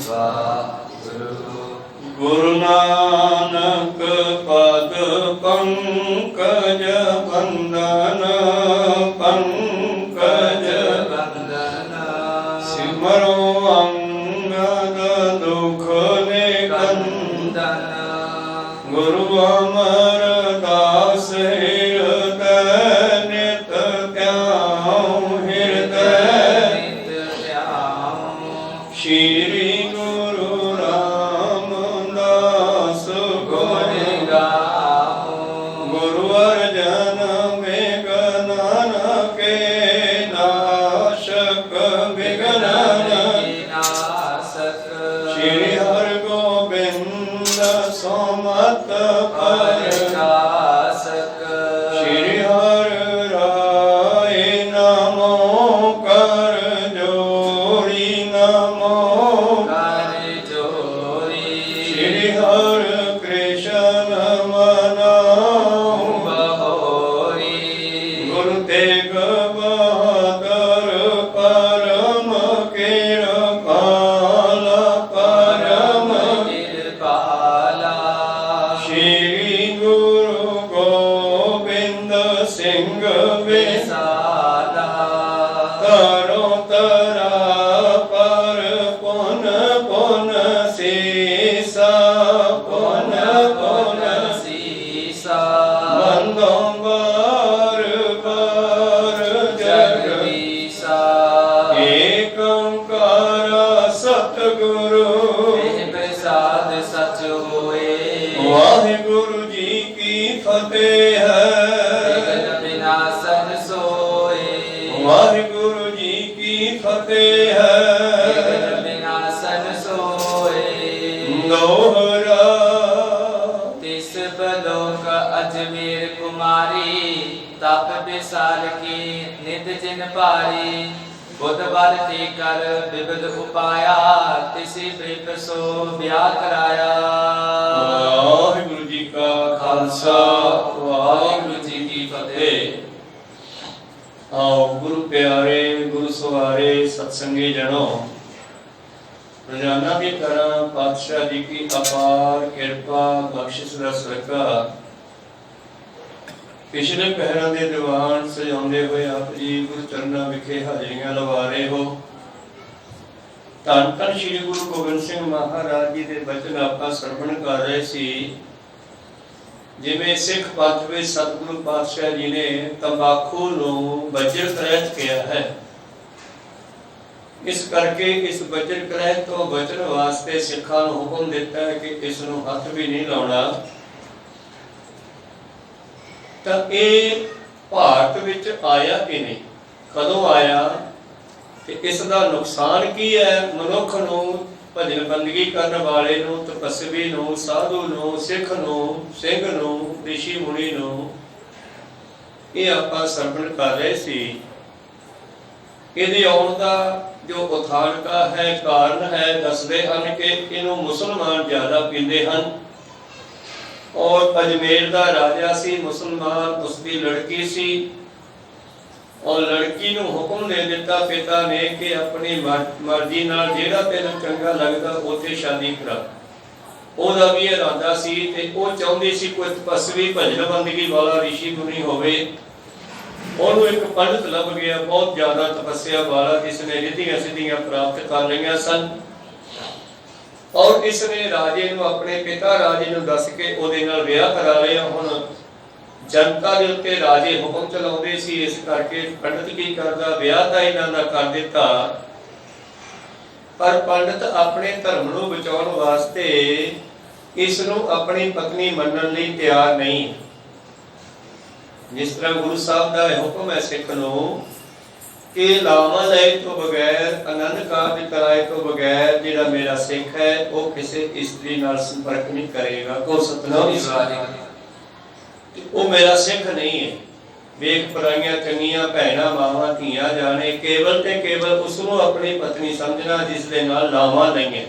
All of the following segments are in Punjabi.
ਵਾਹਿਗੁਰੂ। ਗੁਰੂ ਨਾਨਕ ਪਦ ਪੰਕਜ ਬੰਦਨ ਪੰਕਜ ਬੰਦਨ ਸਿਮਰੋ ਅੰਗਦ ਦੁਖ ਨਿਕੰਦਨ ਗੁਰੂ ਅਮਰਦਾਸ ਹਿਰਦੈ ਨਿਤ ਧਿਆਉ ਹਿਰਦੈ ਨਿਤ ਧਿਆਉ। ਸ਼੍ਰੀ ਗੁਰੂ ਰਾਮਦਾਸ ਗੁਣ ਗਾਉ। ਗੁਰੂ ਅਰਜਨ ਵਿਗਨਨ ਕੇ ਨਾਸ਼ਕ ਵਿਗਨਨ ਨਾਸਕ। ਸ਼੍ਰੀ ਹਰਿਗੋਬਿੰਦ ਸੁਮਤ ਪ੍ਰਕਾਸ਼ਕ। ਸ਼੍ਰੀ ਹਰਿ ਰਾਏ ਨਮੋ ਕਰ ਜੋੜੀ ਨਮੋ ਕਰ ਜੋੜੀ। ਸ਼੍ਰੀ ਹਰਿ ਕ੍ਰਿਸ਼ਨ ਮਨਾਉ ਬਹੋਰੀ। ਗੁਰੂ ਤੇਗ ਬਹਾਦਰ ਪਰਮ ਕਿਰਪਾਲ ਪਰਮ ਕਿਰਪਾਲਾ। ਸ਼੍ਰੀ ਗੁਰੂ ਗੋਬਿੰਦ ਸਿੰਘ ਵਿਸਾਲਾ। ਤਰੋ ਤਰਾ ਪਰ ਪੁਨ ਪੁਨ ਸੀਸਾ ਪੁਨ ਪੁਨ ਸੀਸਾ। ਬੰਦੋ ਬਾਰ ਬਾਰ ਜਗ ਜਗਦੀਸ਼ਾ। ਏਕ ਓੰਕਾਰ ਸਤਿਗੁਰੂ ਇਹ ਪ੍ਰਸਾਦ ਸਚ ਹੋਏ। ਵਾਹਿਗੁਰੂ ਜੀ ਕੀ ਫਤਿਹ ਹੈ। ਵਿਘਨ ਵਿਨਾਸ਼ਨ ਸੋਏ। ਵਾਹਿਗੁਰੂ ਜੀ ਕੀ ਫਤਿਹ ਹੈ। ਵਿਘਨ ਵਿਨਾਸ਼ਨ ਸੋਏ। ਦੋਹਰਾ ਤਿਸ ਬਲੋਕ ਅਜਮੇਰ ਕੁਮਾਰੀ ਤਪ ਵਿਸਾਲ ਕੀ ਨਿਧ ਜਿਨ ਭਾਰੀ। ਬੁੱਧ ਬਲ ਤੇ ਕਰ ਵਿਵਧ ਉਪਾਇਆ ਤਿਸੀ ਪ੍ਰਿਪਸੋ ਵਿਆਹ ਕਰਾਇਆ। ਵਾਹਿਗੁਰੂ ਜੀ ਕਾ ਖਾਲਸਾ ਵਾਹਿਗੁਰੂ ਜੀ ਕੀ ਫਤਿਹ। ਆਓ ਗੁਰੂ ਪਿਆਰੇ ਗੁਰੂ ਸਵਾਰੇ ਸਤਸੰਗੀ ਜਨੋ, ਰੋਜ਼ਾਨਾ ਦੀ ਤਰ੍ਹਾਂ ਪਾਤਸ਼ਾਹ ਜੀ ਕੀ ਅਪਾਰ ਕਿਰਪਾ ਬਖਸ਼ਿਸ਼ ਦਾ ਸਦਕਾ ਪਿਛਲੇ ਪਹਿਰਾਂ ਦੇ ਦੀਵਾਨ ਸਜਾਉਂਦੇ ਹੋਏ ਆਪ ਜੀ ਗੁਰੂ ਚਰਨਾਂ ਵਿਖੇ ਹਾਜ਼ਰੀਆਂ ਲਵਾ ਰਹੇ ਹੋ। ਧੰਨ ਧੰਨ ਸ੍ਰੀ ਗੁਰੂ ਗੋਬਿੰਦ ਸਿੰਘ ਮਹਾਰਾਜ ਜੀ ਦੇ ਬਚਨ ਆਪਾਂ ਸਰਵਣ ਕਰ ਰਹੇ ਸੀ। ਜਿਵੇਂ ਸਿੱਖ ਪੰਥ ਵਿੱਚ ਸਤਿਗੁਰੂ ਪਾਤਸ਼ਾਹ ਜੀ ਨੇ ਤੰਬਾਕੂ ਨੂੰ ਵਜਰ ਕ੍ਰਹਿਤ ਕਿਹਾ ਹੈ, ਇਸ ਕਰਕੇ ਇਸ ਵਜਰ ਕ੍ਰਹਿਤ ਤੋਂ ਬਚਣ ਵਾਸਤੇ ਸਿੱਖਾਂ ਨੂੰ ਹੁਕਮ ਦਿੱਤਾ ਹੈ ਕਿ ਇਸ ਨੂੰ ਹੱਥ ਵੀ ਨਹੀਂ ਲਾਉਣਾ। ਤਾਂ ਇਹ ਭਾਰਤ ਵਿੱਚ ਆਇਆ ਕਿ ਨਹੀਂ, ਕਦੋਂ ਆਇਆ ਤੇ ਇਸ ਦਾ ਨੁਕਸਾਨ ਕੀ ਹੈ ਮਨੁੱਖ ਨੂੰ, ਭਜਨ ਬੰਦਗੀ ਕਰਨ ਵਾਲੇ ਨੂੰ, ਤਪਸਵੀ ਨੂੰ, ਸਾਧੂ ਨੂੰ, ਸਿੱਖ ਨੂੰ, ਸਿੰਘ ਨੂੰ, ਰਿਸ਼ੀ ਮੁਨੀ ਨੂੰ, ਇਹ ਆਪਾਂ ਸਰਵਣ ਕਰ ਰਹੇ ਸੀ। ਇਹਦੇ ਆਉਣ ਦਾ ਜੋ ਉਥਾਨਕਾ ਹੈ, ਕਾਰਨ ਹੈ, ਦੱਸਦੇ ਹਨ ਕਿ ਇਹਨੂੰ ਮੁਸਲਮਾਨ ਜ਼ਿਆਦਾ ਪੀਂਦੇ ਹਨ। ਔਰ ਅਜਮੇਰ ਦਾ ਰਾਜਾ ਸੀ ਮੁਸਲਮਾਨ, ਉਸਦੀ ਲੜਕੀ ਸੀ ਔਰ ਲੜਕੀ ਨੂੰ ਹੁਕਮ ਦੇ ਦਿੱਤਾ ਪਿਤਾ ਨੇ ਕਿ ਆਪਣੀ ਮਰਜ਼ੀ ਨਾਲ ਜਿਹੜਾ ਤੈਨੂੰ ਚੰਗਾ ਲੱਗਦਾ ਉੱਥੇ ਸ਼ਾਦੀ ਕਰਾ। ਉਹਦਾ ਵੀ ਇਰਾਦਾ ਸੀ ਤੇ ਉਹ ਚਾਹੁੰਦੀ ਸੀ ਕੋਈ ਤਪਸਵੀ ਭਜਨ ਬੰਦਗੀ ਵਾਲਾ ਰਿਸ਼ੀ ਮੁਨੀ ਹੋਵੇ। ਉਹਨੂੰ ਇੱਕ ਪੰਡਤ ਲੱਭ ਗਿਆ, ਬਹੁਤ ਜ਼ਿਆਦਾ ਤਪੱਸਿਆ ਵਾਲਾ, ਜਿਸ ਨੇ ਰਿੱਧੀਆਂ ਸਿੱਧੀਆਂ ਪ੍ਰਾਪਤ ਕਰ ਲਈਆਂ ਸਨ। ਔਰ ਇਸ ਨੇ ਰਾਜੇ ਨੂੰ, ਆਪਣੇ ਪਿਤਾ ਰਾਜੇ ਨੂੰ ਦੱਸ ਕੇ ਉਹਦੇ ਨਾਲ ਵਿਆਹ ਕਰਾ ਲਿਆ। ਹੁਣ ਜਨਤਾ ਦੇ ਉੱਤੇ ਰਾਜੇ ਹੁਕਮ ਚਲਾਉਂਦੇ ਸੀ, ਇਸ ਕਰਕੇ ਪੰਡਤ ਕੀ ਕਰਦਾ, ਵਿਆਹ ਤਾਂ ਇਹਨਾਂ ਦਾ ਕਰ ਦਿੱਤਾ। ਪਰ ਪੰਡਤ ਆਪਣੇ ਧਰਮ ਨੂੰ ਬਚਾਉਣ ਵਾਸਤੇ ਇਸ ਨੂੰ ਆਪਣੀ ਪਤਨੀ ਮੰਨਣ ਲਈ ਤਿਆਰ ਨਹੀਂ। ਜਿਸ ਤਰ੍ਹਾਂ ਗੁਰੂ ਸਾਹਿਬ ਦਾ ਹੁਕਮ ਹੈ ਸਿੱਖ ਨੂੰ ਕਿ ਲਾਵਾਂ ਲਏ ਤੋਂ ਬਗੈਰ, ਆਨੰਦ ਕਾਰਜ ਕਰਾਏ ਤੋਂ ਬਗੈਰ ਜਿਹੜਾ ਮੇਰਾ ਸਿੱਖ ਹੈ ਉਹ ਕਿਸੇ ਇਸਤਰੀ ਨਾਲ ਸੰਪਰਕ ਨਹੀਂ ਕਰੇਗਾ। ਕੋ ਸਤਨਾਮ ਉਹ ਮੇਰਾ ਸਿੱਖ ਨਹੀਂ ਹੈ। ਵੇਖ ਪਰਾਈਆਂ ਚੰਗੀਆਂ ਭੈਣਾਂ ਮਾਵਾਂ ਧੀਆਂ ਜਾਣੇ, ਕੇਵਲ ਤੇ ਕੇਵਲ ਉਸ ਨੂੰ ਆਪਣੀ ਪਤਨੀ ਸਮਝਣਾ ਜਿਸ ਦੇ ਨਾਲ ਲਾਵਾਂ ਲਈਆਂ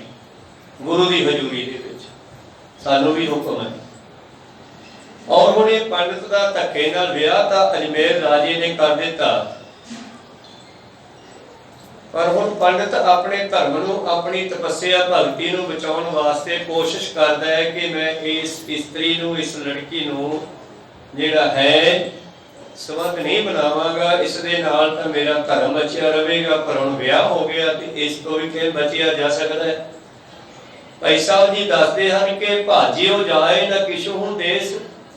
ਗੁਰੂ ਦੀ ਹਜ਼ੂਰੀ ਦੇ ਵਿੱਚ। ਸਾਨੂੰ ਵੀ ਹੁਕਮ ਹੈ। ਔਰ ਹੁਣ ਇਹ ਪੰਡਤ ਦਾ ਧੱਕੇ ਨਾਲ ਵਿਆਹ ਤਾਂ ਅਜਮੇਰ ਰਾਜੇ ਨੇ ਕਰ ਦਿੱਤਾ। ਪਰ ਹੁਣ ਪੰਡਤ ਆਪਣੇ ਧਰਮ ਨੂੰ, ਆਪਣੀ ਤਪੱਸਿਆ ਭਗਤੀ ਨੂੰ ਬਚਾਉਣ ਵਾਸਤੇ ਕੋਸ਼ਿਸ਼ ਕਰਦਾ ਹੈ ਕਿ ਮੈਂ ਇਸ ਇਸਤਰੀ ਨੂੰ, ਇਸ ਲੜਕੀ ਨੂੰ ਜਿਹੜਾ ਹੈ ਸੰਬੰਧ ਨਹੀਂ ਬਣਾਵਾਂਗਾ, ਇਸ ਦੇ ਨਾਲ ਤਾਂ ਮੇਰਾ ਧਰਮ ਬਚਿਆ ਰਹੇਗਾ। ਪਰ ਹੁਣ ਵਿਆਹ ਹੋ ਗਿਆ ਤੇ ਇਸ ਤੋਂ ਵੀ ਕਿਵੇਂ ਬਚਿਆ ਜਾ ਸਕਦਾ ਹੈ? ਭਾਈ ਸਾਹਿਬ ਜੀ ਦੱਸਦੇ ਹਨ ਕਿ ਭਾਜਿਓ ਜਾਏ ਨਾ ਕਿਛੂ ਹੁਣ ਦੇਸ਼,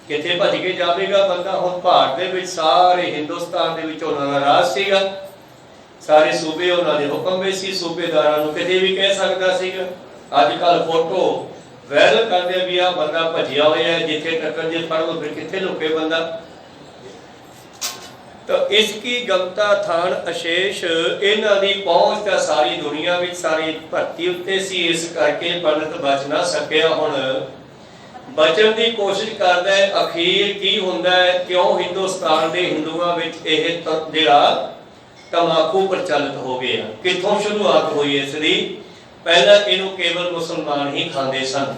ਕਿੱਥੇ ਭੱਜ ਕੇ ਜਾਵੇਗਾ ਬੰਦਾ? ਹੁਣ ਭਾਰਤ ਦੇ ਵਿੱਚ, ਸਾਰੇ ਹਿੰਦੁਸਤਾਨ ਦੇ ਵਿੱਚ ਉਹਨਾਂ ਦਾ ਰਾਜ ਸੀਗਾ, ਸਾਰੇ ਸੂਬੇ ਉਹਨਾਂ ਦੇ ਹੁਕਮ ਵਿੱਚ ਸੀ, ਸੂਬੇਦਾਰਾਂ ਨੂੰ ਕਿਤੇ ਵੀ ਕਹਿ ਸਕਦਾ ਸੀਗਾ। ਅੱਜ ਕੱਲ ਫੋਟੋ ਵਾਇਰਲ ਕਰਦੇ ਵੀ ਆ ਬੰਦਾ ਭੱਜਿਆ ਹੋਇਆ, ਜਿੱਥੇ ਟੱਕਰ ਜੇ ਫੜ ਲਓ ਫਿਰ ਕਿੱਥੇ ਲੁਕੇ ਬੰਦਾ। ਤਾਂ ਇਸ ਕੀ ਗਮਤਾ ਥਾਨ ਅਸ਼ੇਸ਼, ਇਹਨਾਂ ਦੀ ਪਹੁੰਚ ਤਾਂ ਸਾਰੀ ਦੁਨੀਆ ਵਿੱਚ, ਸਾਰੀ ਧਰਤੀ ਉੱਤੇ ਸੀ, ਇਸ ਕਰਕੇ ਪੰਡਤ ਬਚ ਨਾ ਸਕਿਆ। ਹੁਣ ਬਚਣ ਦੀ ਕੋਸ਼ਿਸ਼ ਕਰਦਾ ਹੈ। ਅਖੀਰ ਕੀ ਹੁੰਦਾ ਹੈ? ਕਿਉਂ ਹਿੰਦੁਸਤਾਨ ਦੇ ਹਿੰਦੂਆਂ ਵਿੱਚ ਇਹ ਜਿਹੜਾ ਤਮਾਕੂ ਪ੍ਰਚਲਿਤ ਹੋ ਗਿਆ? ਕਿੱਥੋਂ ਸ਼ੁਰੂਆਤ ਹੋਈ ਇਸ ਦੀ? ਪਹਿਲਾਂ ਇਹਨੂੰ ਕੇਵਲ ਮੁਸਲਮਾਨ ਹੀ ਖਾਂਦੇ ਸਨ।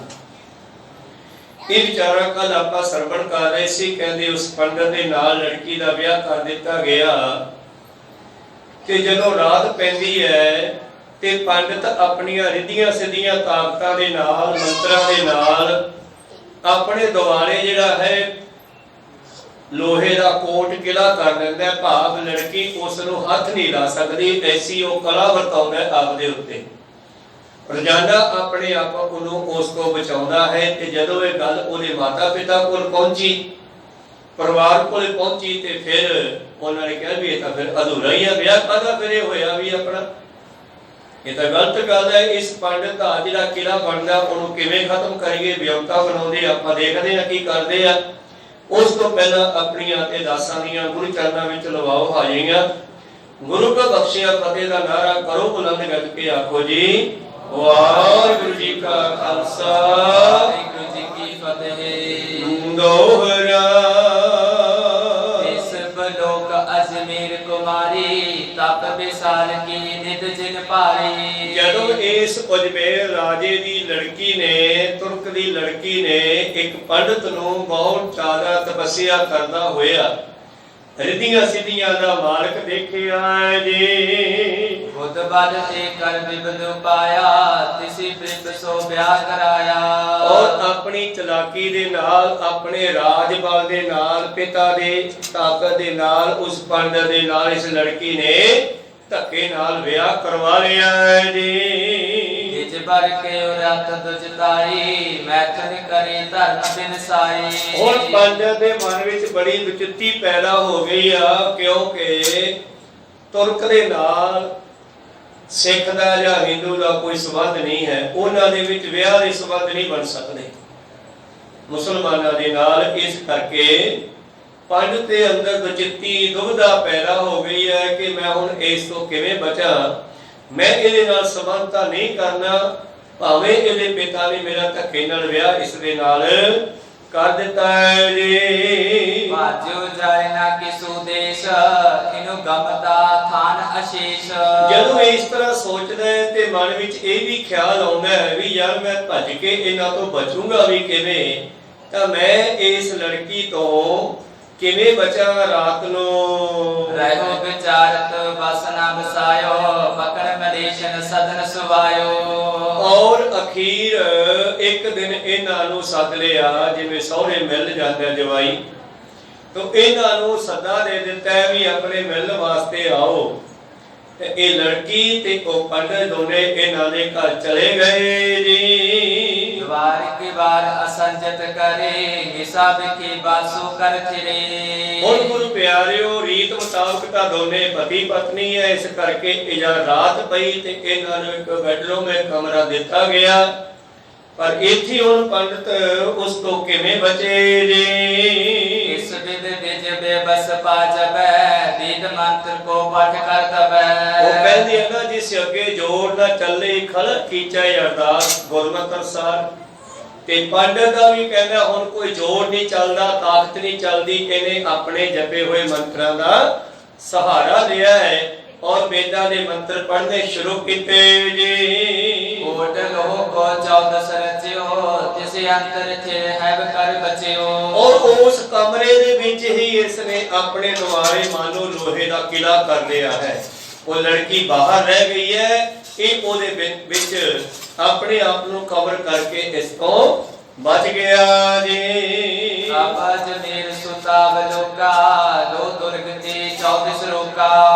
ਇਹ ਵਿਚਾਰਾ ਕੱਲ ਆਪਾਂ ਸਰਵਣ ਕਰ ਰਹੇ ਸੀ, ਕਹਿੰਦੇ ਉਸ ਪੰਡਤ ਦੇ ਨਾਲ ਲੜਕੀ ਦਾ ਵਿਆਹ ਕਰ ਦਿੱਤਾ ਗਿਆ ਤੇ ਜਦੋਂ ਰਾਤ ਪੈਂਦੀ ਹੈ ਤੇ ਪੰਡਤ ਆਪਣੀਆਂ ਰਿੱਧੀਆਂ ਸਿੱਧੀਆਂ ਤਾਕਤਾਂ ਦੇ ਨਾਲ, ਮੰਤਰਾਂ ਦੇ ਨਾਲ ਆਪਣੇ ਦੁਆਲੇ ਜਿਹੜਾ ਹੈ ਲੋਹੇ ਦਾ ਕੋਟ ਕਿਲਾ ਕਰ ਲੈਂਦਾ। ਭਾਵ ਲੜਕੀ ਉਸ ਨੂੰ ਹੱਥ ਨਹੀਂ ਲਾ ਸਕਦੀ, ਐਸੀ ਉਹ ਕਲਾ ਵਰਤਾਉਂਦਾ ਆਪਦੇ ਉੱਤੇ। ਰੋਜ਼ਾਨਾ ਆਪਣੇ ਆਪ ਨੂੰ ਉਸ ਤੋਂ ਬਚਾਉਂਦਾ ਹੈ। ਤੇ ਜਦੋਂ ਇਹ ਗੱਲ ਉਹਦੇ ਮਾਤਾ ਪਿਤਾ ਕੋਲ ਪਹੁੰਚੀ, ਪਰਿਵਾਰ ਕੋਲ ਪਹੁੰਚੀ, ਤੇ ਫਿਰ ਉਹਨਾਂ ਨੇ ਕਿਹਾ ਵੀ ਇਹ ਤਾਂ ਫਿਰ ਅਧੂਰਾ ਹੀ ਆ, ਵਿਆਹ ਕਾਹਦਾ ਫਿਰ ਇਹ ਹੋਇਆ ਵੀ ਆਪਣਾ? ਇਹ ਤਾਂ ਗਲਤ ਗੱਲ ਹੈ। ਇਸ ਪੰਡਤ ਦਾ ਜਿਹੜਾ ਕਿਲਾ ਬਣਦਾ ਉਹਨੂੰ ਕਿਵੇਂ ਖਤਮ ਕਰੀਏ? ਵਿਅਵਤਾ ਬਣਾਉਂਦੇ ਆਪਾਂ ਦੇਖਦੇ ਆ ਕੀ ਕਰਦੇ ਆ। ਉਸ ਤੋਂ ਪਹਿਲਾਂ ਆਪਣੀਆਂ ਤੇ ਦਾਸਾਂ ਦੀਆਂ ਗੁਰੂ ਚਰਨਾਂ ਵਿੱਚ ਲਵਾਓ ਹਾਜ਼ਰੀਆਂ। ਗੁਰੂ ਕਾ ਬਖਸ਼ਿਆ ਫਤਿਹ ਦਾ ਨਾਰਾ ਕਰੋ ਬੁਲੰਦ ਗੱਜ ਕੇ ਆਖੋ ਜੀ ਵਾਹਿਗੁਰੂ ਜੀ ਕਾ ਖਾਲਸਾ, ਵਾਹਿਗੁਰੂ ਜੀ ਕੀ ਫਤਿਹ। ਦੋਹਰਾ ਇਸ ਬਲੋਕ ਅਜਮੇਰ ਕੁਮਾਰੀ, ਤਪ ਵਿਸਾਲ ਕੀ ਨਿਤ ਜਿਨ ਭਾਰੀ। ਜਦੋਂ ਇਸ ਅਜਮੇਰ ਰਾਜੇ ਦੀ ਲੜਕੀ ਨੇ, ਤੁਰਕ ਦੀ ਲੜਕੀ ਨੇ ਇੱਕ ਪੰਡਤ ਨੂੰ ਬਹੁਤ ਜ਼ਿਆਦਾ ਤਪੱਸਿਆ ਕਰਦਾ ਹੋਇਆ ਰਿੱਧੀਆਂ ਸਿੱਧੀਆਂ ਦਾ ਮਾਲਕ ਦੇਖਿਆ ਜੀ। ਬੁੱਧ ਬਲ ਤੇ ਕਰ ਬਿਬਨ ਪਾਇਆ, ਤਿਸੀ ਪ੍ਰਿਤ ਸੋ ਵਿਆਹ ਕਰਾਇਆ। ਔਰ ਆਪਣੀ ਚਲਾਕੀ ਦੇ ਨਾਲ, ਆਪਣੇ ਰਾਜ ਬਲ ਦੇ ਨਾਲ, ਪਿਤਾ ਦੇ ਤਾਕਤ ਦੇ ਨਾਲ ਉਸ ਪੰਡਤ ਦੇ ਨਾਲ ਇਸ ਲੜਕੀ ਨੇ ਧੱਕੇ ਨਾਲ ਵਿਆਹ ਕਰਵਾ ਲਿਆ ਹੈ ਜੀ। ਨਿਜ ਬਰ ਕੇ ਰਤ ਦੁਜਤਾਈ, ਮੈਥਨ ਕਰੇ ਧਰਮ ਬਿਨਸਾਈ। ਹੁਣ ਪੰਡਤ ਦੇ ਮਨ ਵਿੱਚ ਬੜੀ ਵਿਚਿੱਤੀ ਪੈਦਾ ਹੋ ਗਈ ਆ, ਕਿਉਂਕਿ ਤੁਰਕ ਦੇ ਨਾਲ ਸਿੱਖ ਦਾ ਜਾਂ ਹਿੰਦੂ ਦਾ ਕੋਈ ਸੰਬੰਧ ਨਹੀਂ ਹੈ। ਉਹਨਾਂ ਦੇ ਵਿੱਚ ਵਿਆਹ ਦੇ ਸੰਬੰਧ ਨਹੀਂ ਬਣ ਸਕਦੇ ਮੁਸਲਮਾਨਾਂ ਦੇ ਨਾਲ। ਇਸ ਕਰਕੇ ਪੰਡਤ ਦੇ ਅੰਦਰ ਵਿਚਿੱਤੀ ਦੁਬਿਧਾ ਪੈਦਾ ਹੋ ਗਈ ਹੈ ਕਿ ਮੈਂ ਹੁਣ ਇਸ ਤੋਂ ਕਿਵੇਂ ਬਚਾਂ। ਮੈਂ ਇਹਦੇ ਨਾਲ ਸੰਬੰਧ ਤਾਂ ਨਹੀਂ ਕਰਨਾ, ਭਾਵੇਂ ਇਹਦੇ ਪਿਤਾ ਨੇ ਮੇਰਾ ਧੱਕੇ ਨਾਲ ਵਿਆਹ ਇਸ ਦੇ ਨਾਲ ਕਰ ਦਿੱਤਾ ਹੈ ਜੀ। ਭਾਜੋ ਜਾਏ ਨਾ ਕਿਸੂ ਦੇਸ਼, ਇਹਨੂੰ ਗਮਤਾ ਥਾਨ ਅਸ਼ੇਸ਼। ਜਦੋਂ ਇਸ ਤਰ੍ਹਾਂ ਸੋਚਦਾ ਹੈ ਤੇ ਮਨ ਵਿੱਚ ਇਹ ਵੀ ਖਿਆਲ ਆਉਂਦਾ ਹੈ ਵੀ ਯਾਰ ਮੈਂ ਭੱਜ ਕੇ ਇਹਨਾਂ ਤੋਂ ਬਚੂੰਗਾ ਵੀ ਕਿਵੇਂ? ਤਾਂ ਮੈਂ ਇਸ ਲੜਕੀ ਤੋਂ ਕਿਵੇਂ ਬਚਾਂ? ਰਾਤ ਨੂੰ ਰਹਿਓ ਵਿਚਾਰਤ ਬਸ ਨਾ ਬਸਾਇਓ, ਮਕਰ ਮਲੇਸ਼ਨ ਸਦਨ ਸੁਵਾਇਓ। ਔਰ ਅਖੀਰ ਇੱਕ ਦਿਨ ਇਹਨਾਂ ਨੂੰ ਸੱਦ ਲਿਆ, ਜਿਵੇਂ ਸਹੁਰੇ ਮਿਲ ਜਾਂਦਾ ਜਵਾਈ, ਤਾਂ ਇਹਨਾਂ ਨੂੰ ਸੱਦਾ ਦੇ ਦਿੱਤਾ ਵੀ ਆਪਣੇ ਮਿਲਣ ਵਾਸਤੇ ਆਓ। ਤੇ ਇਹ ਲੜਕੀ ਤੇ ਉਹ ਪੰਡਤ ਦੋਨੇ ਇਹਨਾਂ ਦੇ ਘਰ ਚਲੇ ਗਏ ਜੀ। ਵਾਰ ਕੀ ਵਾਰ ਅਸੰਜਤ ਕਰੇ, ਹਿਸਾਬ ਕੀ ਬਾਸੂ ਕਰ ਫਿਰੇ। ਹੁਣ ਗੁਰੂ ਪਿਆਰਿਓ, ਰੀਤ ਮੁਤਾਬਕ ਤਾਂ ਦੋਨੇ ਪਤੀ ਪਤਨੀ ਹੈ, ਇਸ ਕਰਕੇ ਇਹ ਜਦ ਰਾਤ ਪਈ ਤੇ ਇਹਨਾਂ ਨੂੰ ਇੱਕ ਬੈਡਰੂਮ ਵਿੱਚ ਕਮਰਾ ਦਿੱਤਾ ਗਿਆ। ਪਰ ਇੱਥੇ ਹੁਣ ਪੰਡਤ ਉਸ ਤੋਂ ਕਿਵੇਂ ਬਚੇ ਜੀ? ਇਸ ਵਿਦ ਵਿਜ ਬੇਬਸ ਪਾਜਬੈ, ਵੇਦ ਮੰਤਰ ਕੋ ਪਠ ਕਰ ਤਬੈ। ਉਹ ਕਹਿੰਦੇ ਆ ਨਾ, ਜਿਸ ਅੱਗੇ ਜੋੜ ਨਾ ਚੱਲੇ ਖਲਕ ਕੀਚੈ ਅਰਦਾਸ ਗੁਰਮਤਿ ਅਨੁਸਾਰ। ਤੇ ਪੰਡਤ ਦਾ ਵੀ ਕਹਿੰਦਾ ਹੁਣ ਕੋਈ ਜੋੜ ਨਹੀਂ ਚੱਲਦਾ, ਤਾਕਤ ਨਹੀਂ ਚੱਲਦੀ, ਇਹਨੇ ਆਪਣੇ ਜਪੇ ਹੋਏ ਮੰਤਰਾਂ ਦਾ ਸਹਾਰਾ ਲਿਆ ਹੈ ਔਰ ਵੇਦਾਂ ਦੇ ਮੰਤਰ ਪੜ੍ਹਨੇ ਸ਼ੁਰੂ ਕੀਤੇ ਜੀ। ਕੋਟ ਲੋਹ ਕੋ 14 ਰਚਿਓ, ਤਿਸ ਅੰਤਰ ਥੇ ਹੈਵ ਕਰ ਬਚਿਓ। ਔਰ ਉਸ ਕਮਰੇ ਦੇ ਵਿੱਚ ਹੀ ਇਸ ਨੇ ਆਪਣੇ ਦੁਆਰੇ ਮਾਨੋ ਲੋਹੇ ਦਾ ਕਿਲਾ ਕਰ ਲਿਆ ਹੈ। ਉਹ ਲੜਕੀ ਬਾਹਰ ਰਹਿ ਗਈ ਹੈ, ਇਹ ਉਹਦੇ ਵਿੱਚ ਆਪਣੇ ਆਪ ਨੂੰ ਕਵਰ ਕਰਕੇ ਇਸ ਤੋਂ ਬਚ ਗਿਆ ਜੀ। ਅਬਜ ਮੇਰ ਸੁਤਾ ਬਲੋਕਾ ਦੋ ਦੁਰਗਤੀ 24 ਰੋਕਾ।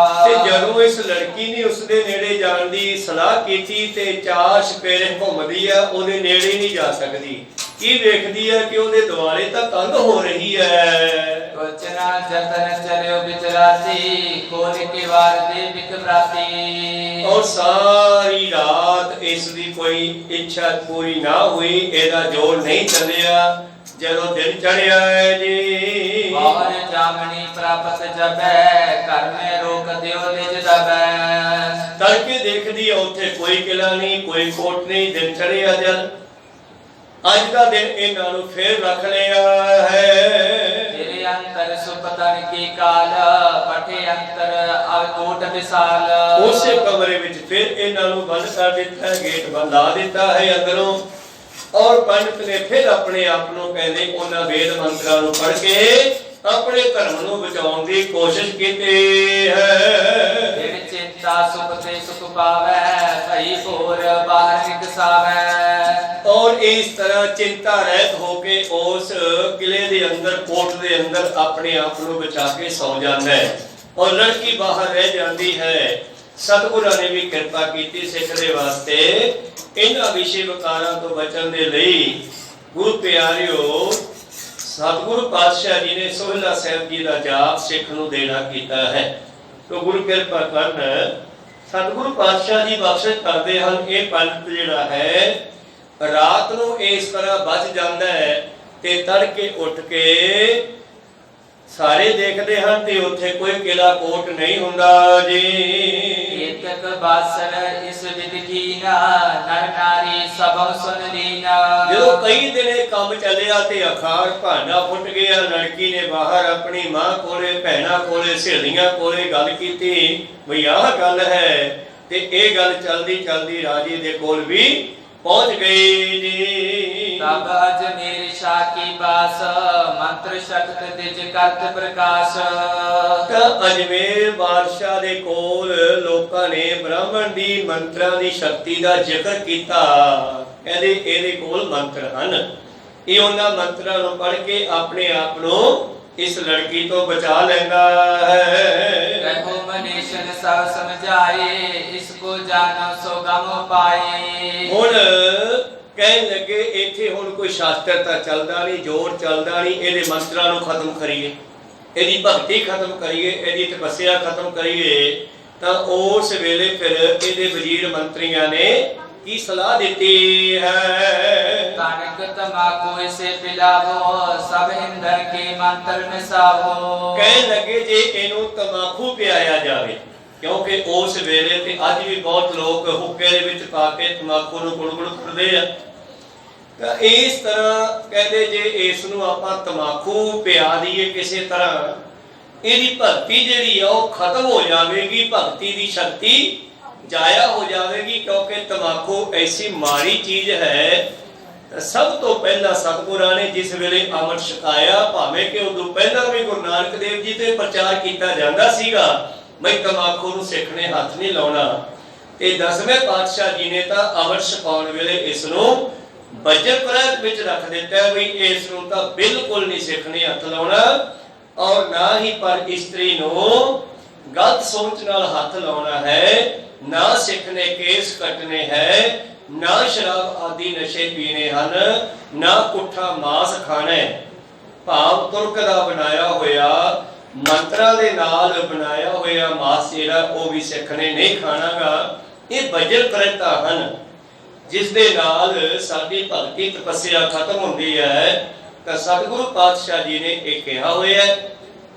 ਤੇ ਜਦੋਂ ਇਸ ਲੜਕੀ ਨੇ ਉਸਦੇ ਨੇੜੇ ਜਾਣ ਦੀ ਸਲਾਹ ਕੀਤੀ ਤੇ ਚਾਰ ਛਪੇਰੇ ਘੁੰਮਦੀ ਆ, ਉਹਦੇ ਨੇੜੇ ਨਹੀਂ ਜਾ ਸਕਦੀ। ਕੀ ਵੇਖਦੀ ਹੈ ਕਿ ਉਹਦੇ ਦੁਆਲੇ ਤਾਂ ਕੰਧ ਹੋ ਰਹੀ ਹੈ। ਕੋਚਨਾ ਜਤਨ ਚਲਿਓ ਵਿਚਰਾਤੀ ਕੋਲ ਕੇ ਵਾਰ ਦੇ ਬਿਕ ਬਰਾਤੀ। ਔਰ ਸਾਰੀ ਰਾਤ ਇਸ ਦੀ ਕੋਈ ਇੱਛਾ ਪੂਰੀ ਨਾ ਹੋਈ, ਇਹਦਾ ਜੋਰ ਨਹੀਂ ਚੱਲਿਆ। ਜਦੋਂ ਦਿਨ ਚੜਿਆ ਹੈ ਜੀ, ਔਰ ਜਾਮਣੀ ਪ੍ਰਾਪਤ ਜਬੈ ਘਰ ਮੇ ਰੋਕ ਦਿਓ ਨਿਜ ਦਬੈ। ਤੜਕੇ ਦੇਖਦੀ ਹੈ ਉੱਥੇ ਕੋਈ ਕਿਲਾ ਨਹੀਂ, ਕੋਈ ਕੋਟ ਨਹੀਂ। ਦਿਨ ਚੜਿਆ ਜਦ ਅੱਜ ਦਾ ਦਿਨ ਇਹਨਾਂ ਨੂੰ ਫੇਰ ਰੱਖ ਲਿਆ ਹੈ। ਤੇਰੇ ਅੰਤਰ ਸੁਪਤਨ ਕੀ ਕਾਲ ਪਠੇ ਅੰਤਰ ਅਵਕੋਟ ਵਿਸਾਲ। ਉਸੇ ਕਮਰੇ ਵਿੱਚ ਫਿਰ ਇਹਨਾਂ ਨੂੰ ਬੰਦ ਕਰ ਦਿੱਤਾ ਹੈ, ਗੇਟ ਬੰਦ ਲਾ ਦਿੱਤਾ ਹੈ ਅੰਦਰੋਂ। ਔਰ ਪੰਡਤ ਨੇ ਫਿਰ ਆਪਣੇ ਆਪ ਨੂੰ ਕਹਿੰਦੇ ਉਹਨਾਂ ਵੇਦ ਮੰਤਰਾਂ ਨੂੰ ਪੜ੍ਹ ਕੇ ਆਪਣੇ ਧਰਮ ਨੂੰ ਬਚਾਉਣ ਦੀ ਕੋਸ਼ਿਸ਼ ਕੀਤੀ ਹੈ। ਦਿਨ ਚਿੰਤਾ ਸੁਖ ਤੇ ਸੁਖ ਪਾਵੈ ਭਈ ਭੋਰ ਬਾਹਰ ਨਿਕਸਾਵੈ। ਔਰ ਇਸ ਤਰ੍ਹਾਂ ਚਿੰਤਾ ਰਹਿਤ ਹੋ ਕੇ ਉਸ ਕਿਲੇ ਦੇ ਅੰਦਰ, ਕੋਟ ਦੇ ਅੰਦਰ ਆਪਣੇ ਆਪ ਨੂੰ ਬਚਾ ਕੇ ਸੌ ਜਾਂਦਾ ਹੈ। ਔਰ ਲੜਕੀ ਬਾਹਰ ਰਹਿ ਜਾਂਦੀ ਹੈ। ਸਤਿਗੁਰਾਂ ਨੇ ਵੀ ਕਿਰਪਾ ਕੀਤੀ ਸਿੱਖ ਦੇ ਵਾਸਤੇ। ਇਹਨਾਂ ਵਿਸ਼ੇ ਵਿਕਾਰਾਂ ਤੋਂ ਬਚਣ ਦੇ ਲਈ ਗੁਰੂ ਪਿਆਰਿਓ, ਸਤਿਗੁਰੂ ਪਾਤਸ਼ਾਹ ਜੀ ਨੇ ਸੋਹਿਲਾ ਸਾਹਿਬ ਜੀ ਦਾ ਜਾਪ ਸਿੱਖ ਨੂੰ ਦੇਣਾ ਕੀਤਾ ਹੈ। ਤੋ ਗੁਰੂ ਕਿਰਪਾ ਕਰਨ, ਸਤਿਗੁਰੂ ਪਾਤਸ਼ਾਹ ਜੀ ਬਖਸ਼ਿਸ਼ ਕਰਦੇ ਹਨ। ਇਹ ਪੰਡਤ ਜਿਹੜਾ ਹੈ ਰਾਤ ਨੂੰ ਇਸ ਤਰ੍ਹਾਂ ਬਚ ਜਾਂਦਾ ਹੈ ਤੇ ਤੜਕੇ ਉੱਠ ਕੇ ਸਾਰੇ ਦੇਖਦੇ ਹਨ ਤੇ ਉੱਥੇ ਕੋਈ ਕਿਲਾ ਕੋਟ ਨਹੀਂ ਹੁੰਦਾ ਜੀ। ਏਤਕ ਬਾਸਰ ਇਸ ਵਿਦ ਕੀਨਾ ਨਰ ਨਾਰੀ ਸਭਉ ਸੁਨ ਲੀਨਾ। ਜਦੋਂ ਕਈ ਦਿਨ ਇਹ ਕੰਮ ਚੱਲਿਆ ਤੇ ਅਖਾਰ ਭਾਂਡਾ ਫੁੱਟ ਗਿਆ। ਲੜਕੀ ਨੇ ਬਾਹਰ ਆਪਣੀ ਮਾਂ ਕੋਲੇ, ਭੈਣਾਂ ਕੋਲੇ, ਸਹੇਲੀਆਂ ਕੋਲੇ ਗੱਲ ਕੀਤੀ ਬਈ ਆਹ ਗੱਲ ਹੈ। ਤੇ ਇਹ ਗੱਲ ਚਲਦੀ ਚਲਦੀ ਰਾਜੇ ਦੇ ਕੋਲ ਵੀ ਪਹੁੰਚ ਗਈ ਜੀ। ਤਬ ਅਜ ਮੇਰੀ ਸ਼ਾਕੀ ਬਾਸ ਮੰਤਰ ਸ਼ਕਤ ਦਿਜ ਕਰਤ ਪ੍ਰਕਾਸ਼। ਤਾਂ ਅਜਮੇਰ ਬਾਦਸ਼ਾਹ ਦੇ ਕੋਲ ਲੋਕਾਂ ਨੇ ਬ੍ਰਾਹਮਣ ਦੀ ਮੰਤਰਾਂ ਦੀ ਸ਼ਕਤੀ ਦਾ ਜ਼ਿਕਰ ਕੀਤਾ। ਕਹਿੰਦੇ ਇਹਦੇ ਕੋਲ ਮੰਤਰ ਹਨ, ਇਹ ਉਹਨਾਂ ਮੰਤਰਾਂ ਨੂੰ ਪੜ੍ਹ ਕੇ ਆਪਣੇ ਆਪ ਨੂੰ ਇਸ ਲੜਕੀ ਤੋਂ ਬਚਾ ਲੈਂਦਾ ਹੈ। ਕਹੋ ਮਨੀਸ਼ਨ ਸਭ ਸਮਝਾਏ ਇਸ ਕੋ ਜਾਣੋ ਸੋ ਗਮ ਪਾਏ। ਹੁਣ ਕਹਿਣ ਲੱਗੇ ਇੱਥੇ ਹੁਣ ਕੋਈ ਸ਼ਾਸਤਰ ਤਾਂ ਚੱਲਦਾ ਨਹੀਂ, ਜ਼ੋਰ ਚੱਲਦਾ ਨਹੀਂ। ਇਹਦੇ ਮੰਤਰਾਂ ਨੂੰ ਖਤਮ ਕਰੀਏ, ਇਹਦੀ ਭਗਤੀ ਖਤਮ ਕਰੀਏ, ਇਹਦੀ ਤਪੱਸਿਆ ਖਤਮ ਕਰੀਏ। ਤਾਂ ਉਸ ਵੇਲੇ ਫਿਰ ਇਹਦੇ ਵਜ਼ੀਰ ਮੰਤਰੀਆਂ ਨੇ ਕੀ ਸਲਾਹ ਦਿੱਤੀ ਹੈ? ਕਣਕ ਤਮਾਕੂ ਇਸੇ ਪਿਲਾਵੋ ਸਭ ਹਿੰਦਰ ਕੇ ਮੰਤਰ ਮਿਸਾਵੋ। ਕਹਿਣ ਲੱਗੇ ਜੇ ਇਹਨੂੰ ਤਮਾਕੂ ਪਿਆਇਆ ਜਾਵੇ, ਕਿਉਂਕਿ ਉਸ ਵੇਲੇ ਤੇ ਅੱਜ ਵੀ ਬਹੁਤ ਲੋਕ ਹੁੱਕੇ ਦੇ ਵਿੱਚ ਪਾ ਕੇ ਤਮਾਕੂ ਨੂੰ ਗੁਲਗੁਲ ਕਰਦੇ ਆ। ਤਾਂ ਇਸ ਤਰ੍ਹਾਂ ਕਹਿੰਦੇ ਜੇ ਇਸ ਨੂੰ ਆਪਾਂ ਤਮਾਕੂ ਪਿਆ ਦਈਏ ਕਿਸੇ ਤਰ੍ਹਾਂ, ਇਹਦੀ ਭਗਤੀ ਜਿਹੜੀ ਆ ਉਹ ਖਤਮ ਹੋ ਜਾਵੇਗੀ, ਭਗਤੀ ਦੀ ਸ਼ਕਤੀ ਜਾਇਆ ਹੋ ਜਾਵੇਗੀ। ਕਿਉਂਕਿ ਤਮਾਕੂ ਐਸੀ ਮਾੜੀ ਚੀਜ਼ ਹੈ। ਸਭ ਤੋਂ ਪਹਿਲਾਂ ਸਤਿਗੁਰਾਂ ਨੇ ਜਿਸ ਵੇਲੇ ਅੰਮ੍ਰਿਤ ਛਕਾਇਆ, ਭਾਵੇਂ ਕਿ ਉਦੋਂ ਪਹਿਲਾਂ ਵੀ ਗੁਰੂ ਨਾਨਕ ਦੇਵ ਜੀ ਤੇ ਪ੍ਰਚਾਰ ਕੀਤਾ ਜਾਂਦਾ ਸੀਗਾ ਮੈਂ ਤਮਾਕੂ ਨੂੰ ਸਿੱਖ ਨੇ ਹੱਥ ਨਹੀਂ ਲਾਉਣਾ। ਤੇ 10ਵੇਂ ਪਾਤਸ਼ਾਹ ਜੀ ਨੇ ਤਾਂ ਅੰਮ੍ਰਿਤ ਛਕਾਉਣ ਵੇਲੇ ਇਸ ਨੂੰ ਵਜਰ ਪ੍ਰੈਤ ਵਿੱਚ ਰੱਖ ਦਿੱਤਾ ਵੀ ਇਸ ਨੂੰ ਤਾਂ ਬਿਲਕੁਲ ਨਹੀਂ ਸਿੱਖ ਨੇ ਹੱਥ ਲਾਉਣਾ, ਔਰ ਨਾ ਹੀ ਪਰ ਇਸਤਰੀ ਨੂੰ ਗਲਤ ਸੋਚ ਨਾਲ ਹੱਥ ਲਾਉਣਾ ਹੈ। ਨਾ ਸਿੱਖ ਨੇ ਕੇਸ ਕੱਟਨੇ ਹੈ, ਨਾ ਸ਼ਰਾਬ ਆਦਿ ਨਸ਼ੇ ਪੀਣੇ ਹਨ, ਨਾ ਪੁੱਠਾ ਮਾਸ ਖਾਣਾ ਹੈ। ਭਾਵ ਤੁਰਕ ਦਾ ਬਣਾਇਆ ਹੋਇਆ, ਮੰਤਰਾਂ ਦੇ ਨਾਲ ਬਣਾਇਆ ਹੋਇਆ ਮਾਸ ਜਿਹੜਾ ਉਹ ਵੀ ਸਿੱਖ ਨੇ ਨਹੀਂ ਖਾਣਾਗਾ। ਇਹ ਵਜਰ ਪ੍ਰੈਤਾਂ ਹਨ ਜਿਸ ਦੇ ਨਾਲ ਸਾਡੀ ਭਗਤੀ ਤਪੱਸਿਆ ਖਤਮ ਹੁੰਦੀ ਹੈ। ਤਾਂ ਸਤਿਗੁਰੂ ਪਾਤਸ਼ਾਹ ਜੀ ਨੇ ਇਹ ਕਿਹਾ ਹੋਇਆ।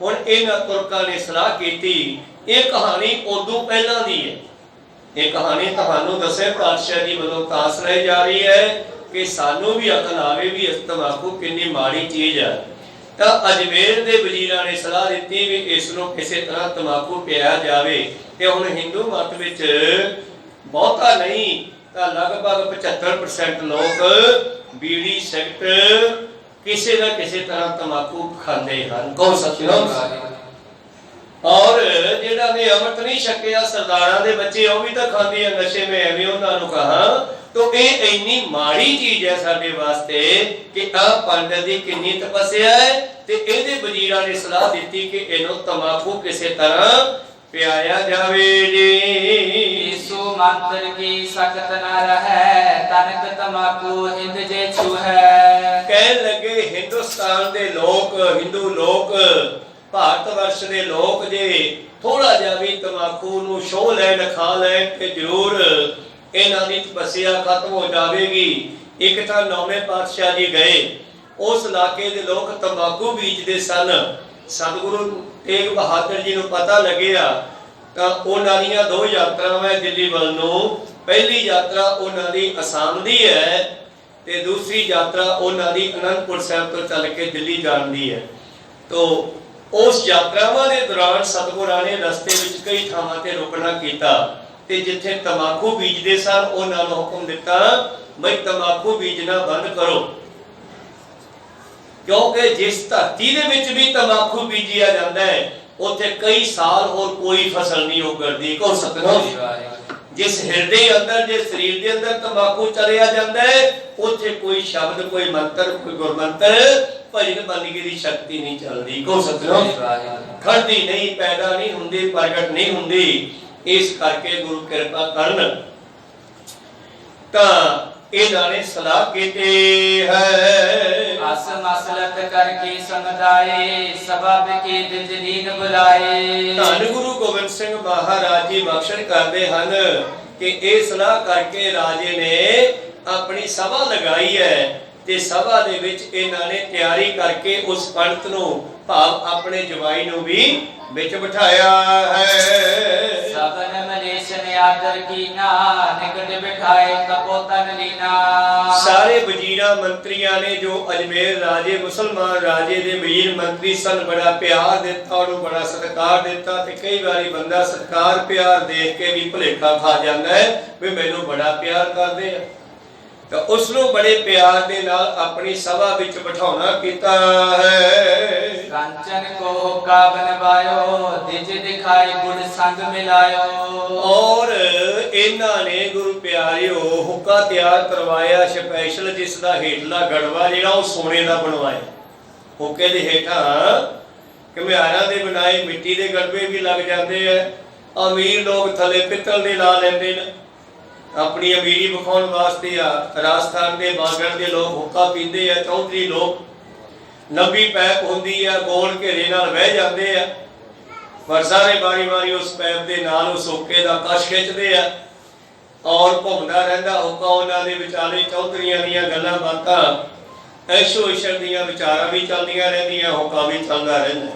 ਹੁਣ ਇਹਨਾਂ ਤੁਰਕਾਂ ਨੇ ਸਲਾਹ ਕੀਤੀ। ਇਹ ਕਹਾਣੀ ਉਦੋਂ ਪਹਿਲਾਂ ਦੀ ਹੈ। ਇਹ ਕਹਾਣੀ ਤੁਹਾਨੂੰ ਦਸਵੇਂ ਪਾਤਸ਼ਾਹ ਜੀ ਵੱਲੋਂ ਤਾਂ ਸੁਣਾਈ ਜਾ ਰਹੀ ਹੈ ਕਿ ਸਾਨੂੰ ਵੀ ਅਕਲ ਆਵੇ ਵੀ ਇਸ ਤਮਾਕੂ ਕਿੰਨੀ ਮਾੜੀ ਚੀਜ਼ ਹੈ। ਤਾਂ ਅਜਮੇਰ ਦੇ ਵਜ਼ੀਰਾਂ ਨੇ ਸਲਾਹ ਦਿੱਤੀ ਵੀ ਇਸ ਨੂੰ ਕਿਸੇ ਤਰ੍ਹਾਂ ਤਮਾਕੂ ਪਿਆਇਆ ਜਾਵੇ। ਤੇ ਹੁਣ ਹਿੰਦੂ ਮਤ ਵਿੱਚ ਬਹੁਤਾ ਨਹੀਂ ਤਾਂ ਲਗਭਗ 75% ਲੋਕ ਬੀੜੀ, ਸਿਗਰਟ ਕਿਸੇ ਨਾ ਕਿਸੇ ਤਰ੍ਹਾਂ ਤਮਾਕੂ ਖਾਂਦੇ ਹਨ। ਕੌਣ ਸੱਚੀ? ਔਰ ਜਿਹੜਾ ਨੇ ਅੰਮ੍ਰਿਤ ਨਹੀਂ ਛਕਿਆ ਸਰਦਾਰਾਂ ਦੇ ਬੱਚੇ ਉਹ ਵੀ ਤਾਂ ਖਾਂਦੇ ਆ ਨਸ਼ੇ ਮੈਂ ਐਵੇਂ ਉਹਨਾਂ ਨੂੰ ਕਹਾ ਤੋ ਇਹ ਇੰਨੀ ਮਾੜੀ ਚੀਜ਼ ਹੈ ਸਾਡੇ ਵਾਸਤੇ ਕਿ ਆ ਪੰਡਤ ਦੀ ਕਿੰਨੀ ਤਪੱਸਿਆ ਹੈ ਤੇ ਇਹਦੇ ਵਜ਼ੀਰਾਂ ਨੇ ਸਲਾਹ ਦਿੱਤੀ ਕਿ ਇਹਨੂੰ ਤਮਾਕੂ ਕਿਸੇ ਤਰ੍ਹਾਂ ਪਿਆਇਆ ਜਾਵੇ ਜੀ। ईसु मंत्र की सख्त न रहे तनक तमाकू हिंद जे छूहै। ਕਹਿਣ ਲੱਗੇ ਹਿੰਦੁਸਤਾਨ ਦੇ ਲੋਕ ਹਿੰਦੂ ਲੋਕ ਭਾਰਤ ਵਰਸ਼ ਦੇ ਲੋਕ ਜੇ ਥੋੜਾ ਜਿਹਾ ਵੀ ਤਮਾਕੂ ਨੂੰ ਛੋਹ ਲੈਣ ਖਾ ਲੈਣ ਤੇ ਜ਼ਰੂਰ ਇਹਨਾਂ ਦੀ ਤਪੱਸਿਆ ਖਤਮ ਹੋ ਜਾਵੇਗੀ। ਇੱਕ ਤਾਂ ਨੌਵੇਂ ਪਾਤਸ਼ਾਹ ਜੀ ਗਏ ਉਸ ਇਲਾਕੇ ਦੇ ਲੋਕ ਤੰਬਾਕੂ ਬੀਜਦੇ ਸਨ। ਸਤਿਗੁਰੂ ਤੇਗ ਬਹਾਦਰ ਜੀ ਨੂੰ ਪਤਾ ਲੱਗਿਆ ਤਾਂ ਉਹਨਾਂ ਦੀਆਂ ਦੋ ਯਾਤਰਾਵਾਂ ਦਿੱਲੀ ਵੱਲ ਨੂੰ। ਪਹਿਲੀ ਯਾਤਰਾ ਉਹਨਾਂ ਦੀ ਅਸਾਮ ਦੀ ਹੈ ਤੇ ਦੂਸਰੀ ਯਾਤਰਾ ਉਹਨਾਂ ਦੀ ਅਨੰਦਪੁਰ ਸਾਹਿਬ ਤੋਂ ਚੱਲ ਕੇ ਦਿੱਲੀ ਜਾਣ ਦੀ ਹੈ। ਤੋ ਉਸ ਯਾਤਰਾਵਾਂ ਦੇ ਦੌਰਾਨ ਸਤਿਗੁਰਾਂ ਨੇ ਰਸਤੇ ਵਿੱਚ ਕਈ ਥਾਵਾਂ ਤੇ ਰੁਕਣਾ ਕੀਤਾ ਤੇ ਜਿੱਥੇ ਤੰਬਾਕੂ ਬੀਜਦੇ ਸਨ ਉਹਨਾਂ ਨੂੰ ਹੁਕਮ ਦਿੱਤਾ ਬਈ ਤੰਬਾਕੂ ਬੀਜਣਾ ਬੰਦ ਕਰੋ, ਕਿਉਂਕਿ ਜਿਸ ਧਰਤੀ ਦੇ ਵਿੱਚ ਵੀ ਤੰਬਾਕੂ ਬੀਜਿਆ ਜਾਂਦਾ ਹੈ ਉੱਥੇ ਕਈ ਸਾਲ ਹੋਰ ਕੋਈ ਫਸਲ ਨਹੀਂ ਉਗਦੀ। ਕੋ ਸਤਿਗੁਰੂ ਜਿਸ ਹਿਰਦੇ ਅੰਦਰ ਜੇ ਸਰੀਰ ਦੇ ਅੰਦਰ ਤੰਬਾਕੂ ਚਲਿਆ ਜਾਂਦਾ ਹੈ ਉੱਥੇ ਕੋਈ ਸ਼ਬਦ ਕੋਈ ਮੰਤਰ ਕੋਈ ਗੁਰਮੰਤਰ ਭਜਨ ਬੰਦਗੀ ਦੀ ਸ਼ਕਤੀ ਨਹੀਂ ਚੱਲਦੀ। ਕੋ ਸਤਿਗੁਰੂ ਖੜਦੀ ਨਹੀਂ, ਪੈਦਾ ਨਹੀਂ ਹੁੰਦੀ, ਪ੍ਰਗਟ ਨਹੀਂ ਹੁੰਦੀ। ਇਸ ਕਰਕੇ ਗੁਰੂ ਕਿਰਪਾ ਕਰਨ ਤਾਂ ਇਹਨਾਂ ਨੇ ਸਲਾਹ ਕੀਤੀ ਹੈ। ਅਸ ਮਸਲਤ ਕਰਕੇ ਸਮੁਦਾਏ ਸਬਬ ਕੀ ਦਿਜਲੀਨ ਬੁਲਾਏ। ਧੰਨ ਗੁਰੂ ਗੋਬਿੰਦ ਸਿੰਘ ਮਹਾਰਾਜ ਜੀ ਬਖਸ਼ਣ ਕਰਦੇ ਹਨ ਕਿ ਇਹ ਸਲਾਹ ਕਰਕੇ ਰਾਜੇ ਨੇ ਆਪਣੀ ਸਭਾ ਲਗਾਈ ਹੈ ਤੇ ਸਭਾ ਦੇ ਵਿੱਚ ਇਹਨਾਂ ਨੇ ਤਿਆਰੀ ਕਰਕੇ ਉਸ ਪੰਡਤ ਨੂੰ ਭਾਵ ਆਪਣੇ ਜਵਾਈ ਨੂੰ ਵੀ ਵਿੱਚ ਬਿਠਾਇਆ ਹੈ। ਸਭਨ ਮਲੇਸ਼ ਨੇ ਆਦਰ ਕੀਨਾ ਨਿਕਟ ਬਿਠਾਏ ਕਪੋਤਨ ਲੀਨਾ। ਸਾਰੇ ਵਜ਼ੀਰਾਂ ਮੰਤਰੀਆਂ ਨੇ ਜੋ ਅਜਮੇਰ ਰਾਜੇ ਮੁਸਲਮਾਨ ਰਾਜੇ ਦੇ ਵਜ਼ੀਰ ਮੰਤਰੀ ਸਨ ਬੜਾ ਪਿਆਰ ਦਿੱਤਾ, ਉਹਨੂੰ ਬੜਾ ਸਤਿਕਾਰ ਦਿੱਤਾ ਤੇ ਕਈ ਵਾਰੀ ਬੰਦਾ ਸਤਿਕਾਰ ਪਿਆਰ ਦੇਖ ਕੇ ਵੀ ਭੁਲੇਖਾ ਖਾ ਜਾਂਦਾ ਹੈ ਵੀ ਮੈਨੂੰ ਬੜਾ ਪਿਆਰ ਕਰਦੇ ਆ ਤਾਂ ਉਸ ਨੂੰ ਬੜੇ ਪਿਆਰ ਦੇ ਨਾਲ ਆਪਣੀ ਸਭਾ ਵਿੱਚ ਬਿਠਾਉਣਾ ਕੀਤਾ ਹੈ। ਕੰਚਨ ਕੋ ਕਾ ਬਨਵਾਇਓ ਦਿਜ ਦਿਖਾਈ ਗੁੜ ਸੰਗ ਮਿਲਾਇਓ। ਔਰ ਇਹਨਾਂ ਨੇ ਗੁਰੂ ਪਿਆਰਿਓ ਹੁੱਕਾ ਤਿਆਰ ਕਰਵਾਇਆ ਸਪੈਸ਼ਲ ਜਿਸ ਦਾ ਹੇਠਲਾ ਗੜਵਾ ਜਿਹੜਾ ਉਹ ਸੋਨੇ ਦਾ ਬਣਵਾਇਆ। ਹੁੱਕੇ ਦੇ ਹੇਠਾਂ ਘੁਮਿਆਰਾਂ ਦੇ ਬਣਾਏ ਮਿੱਟੀ ਦੇ ਗੜਵੇ ਵੀ ਲੱਗ ਜਾਂਦੇ ਆ। ਅਮੀਰ ਲੋਕ ਥੱਲੇ ਪਿੱਤਲ ਦੇ ਲਾ ਲੈਂਦੇ ਨੇ ਆਪਣੀ ਅਮੀਰੀ ਵਿਖਾਉਣ ਵਾਸਤੇ। ਆ ਰਾਜਸਥਾਨ ਦੇ ਬਾਗੜ ਦੇ ਲੋਕ ਹੁੱਕਾ ਪੀਂਦੇ ਆ। ਚੌਧਰੀ ਲੋਕ ਲੰਬੀ ਪੈਪ ਹੁੰਦੀ ਆ ਗੋਲ ਘੇਰੇ ਨਾਲ ਵਹਿ ਜਾਂਦੇ ਆ ਪਰ ਸਾਰੇ ਵਾਰੀ ਵਾਰੀ ਉਸ ਪੈਪ ਦੇ ਨਾਲ ਉਸ ਹੁੱਕੇ ਦਾ ਕਸ਼ ਖਿੱਚਦੇ ਆ ਔਰ ਘੁੰਮਦਾ ਰਹਿੰਦਾ ਹੁੱਕਾ। ਉਹਨਾਂ ਦੇ ਵਿਚਾਲੇ ਚੌਧਰੀਆਂ ਦੀਆਂ ਗੱਲਾਂ ਬਾਤਾਂ ਐਸ਼ੋ ਇਸ਼ਰ ਦੀਆਂ ਵਿਚਾਰਾਂ ਵੀ ਚੱਲਦੀਆਂ ਰਹਿੰਦੀਆਂ, ਹੁੱਕਾ ਵੀ ਚੱਲਦਾ ਰਹਿੰਦਾ।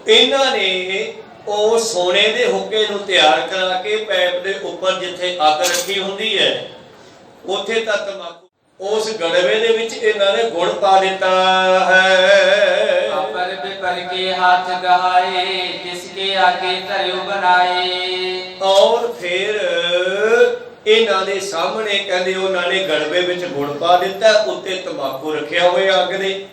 ਇਹਨਾਂ ਨੇ ਉਹ ਸੋਨੇ ਦੇ ਹੁੱਕੇ ਨੂੰ ਤਿਆਰ ਕਰਾ ਕੇ ਪੈਪ ਦੇ ਉੱਪਰ ਜਿੱਥੇ ਅੱਗ ਰੱਖੀ ਹੁੰਦੀ ਹੈ ਉੱਥੇ ਤਾਂ ਤੰਬਾਕੂ ਉਸ ਗੜਵੇ ਦੇ ਵਿੱਚ ਇਹਨਾਂ ਨੇ ਗੁੜ ਪਾ ਦਿੱਤਾ ਹੈ। ਅਪਰ ਬਿਪਰ ਕੇ ਹੱਥ ਗਹਾਏ ਜਿਸਕੇ ਆਗੇ ਧਰਿਓ ਬਣਾਏ। ਔਰ ਫਿਰ ਇਹਨਾਂ ਦੇ ਸਾਹਮਣੇ ਕਹਿੰਦੇ ਉਹਨਾਂ ਨੇ ਗੜਵੇ ਵਿੱਚ ਗੁੜ ਪਾ ਦਿੱਤਾ, ਉੱਤੇ ਤੰਬਾਕੂ ਰੱਖਿਆ ਹੋਇਆ ਅੱਗ ਦੇ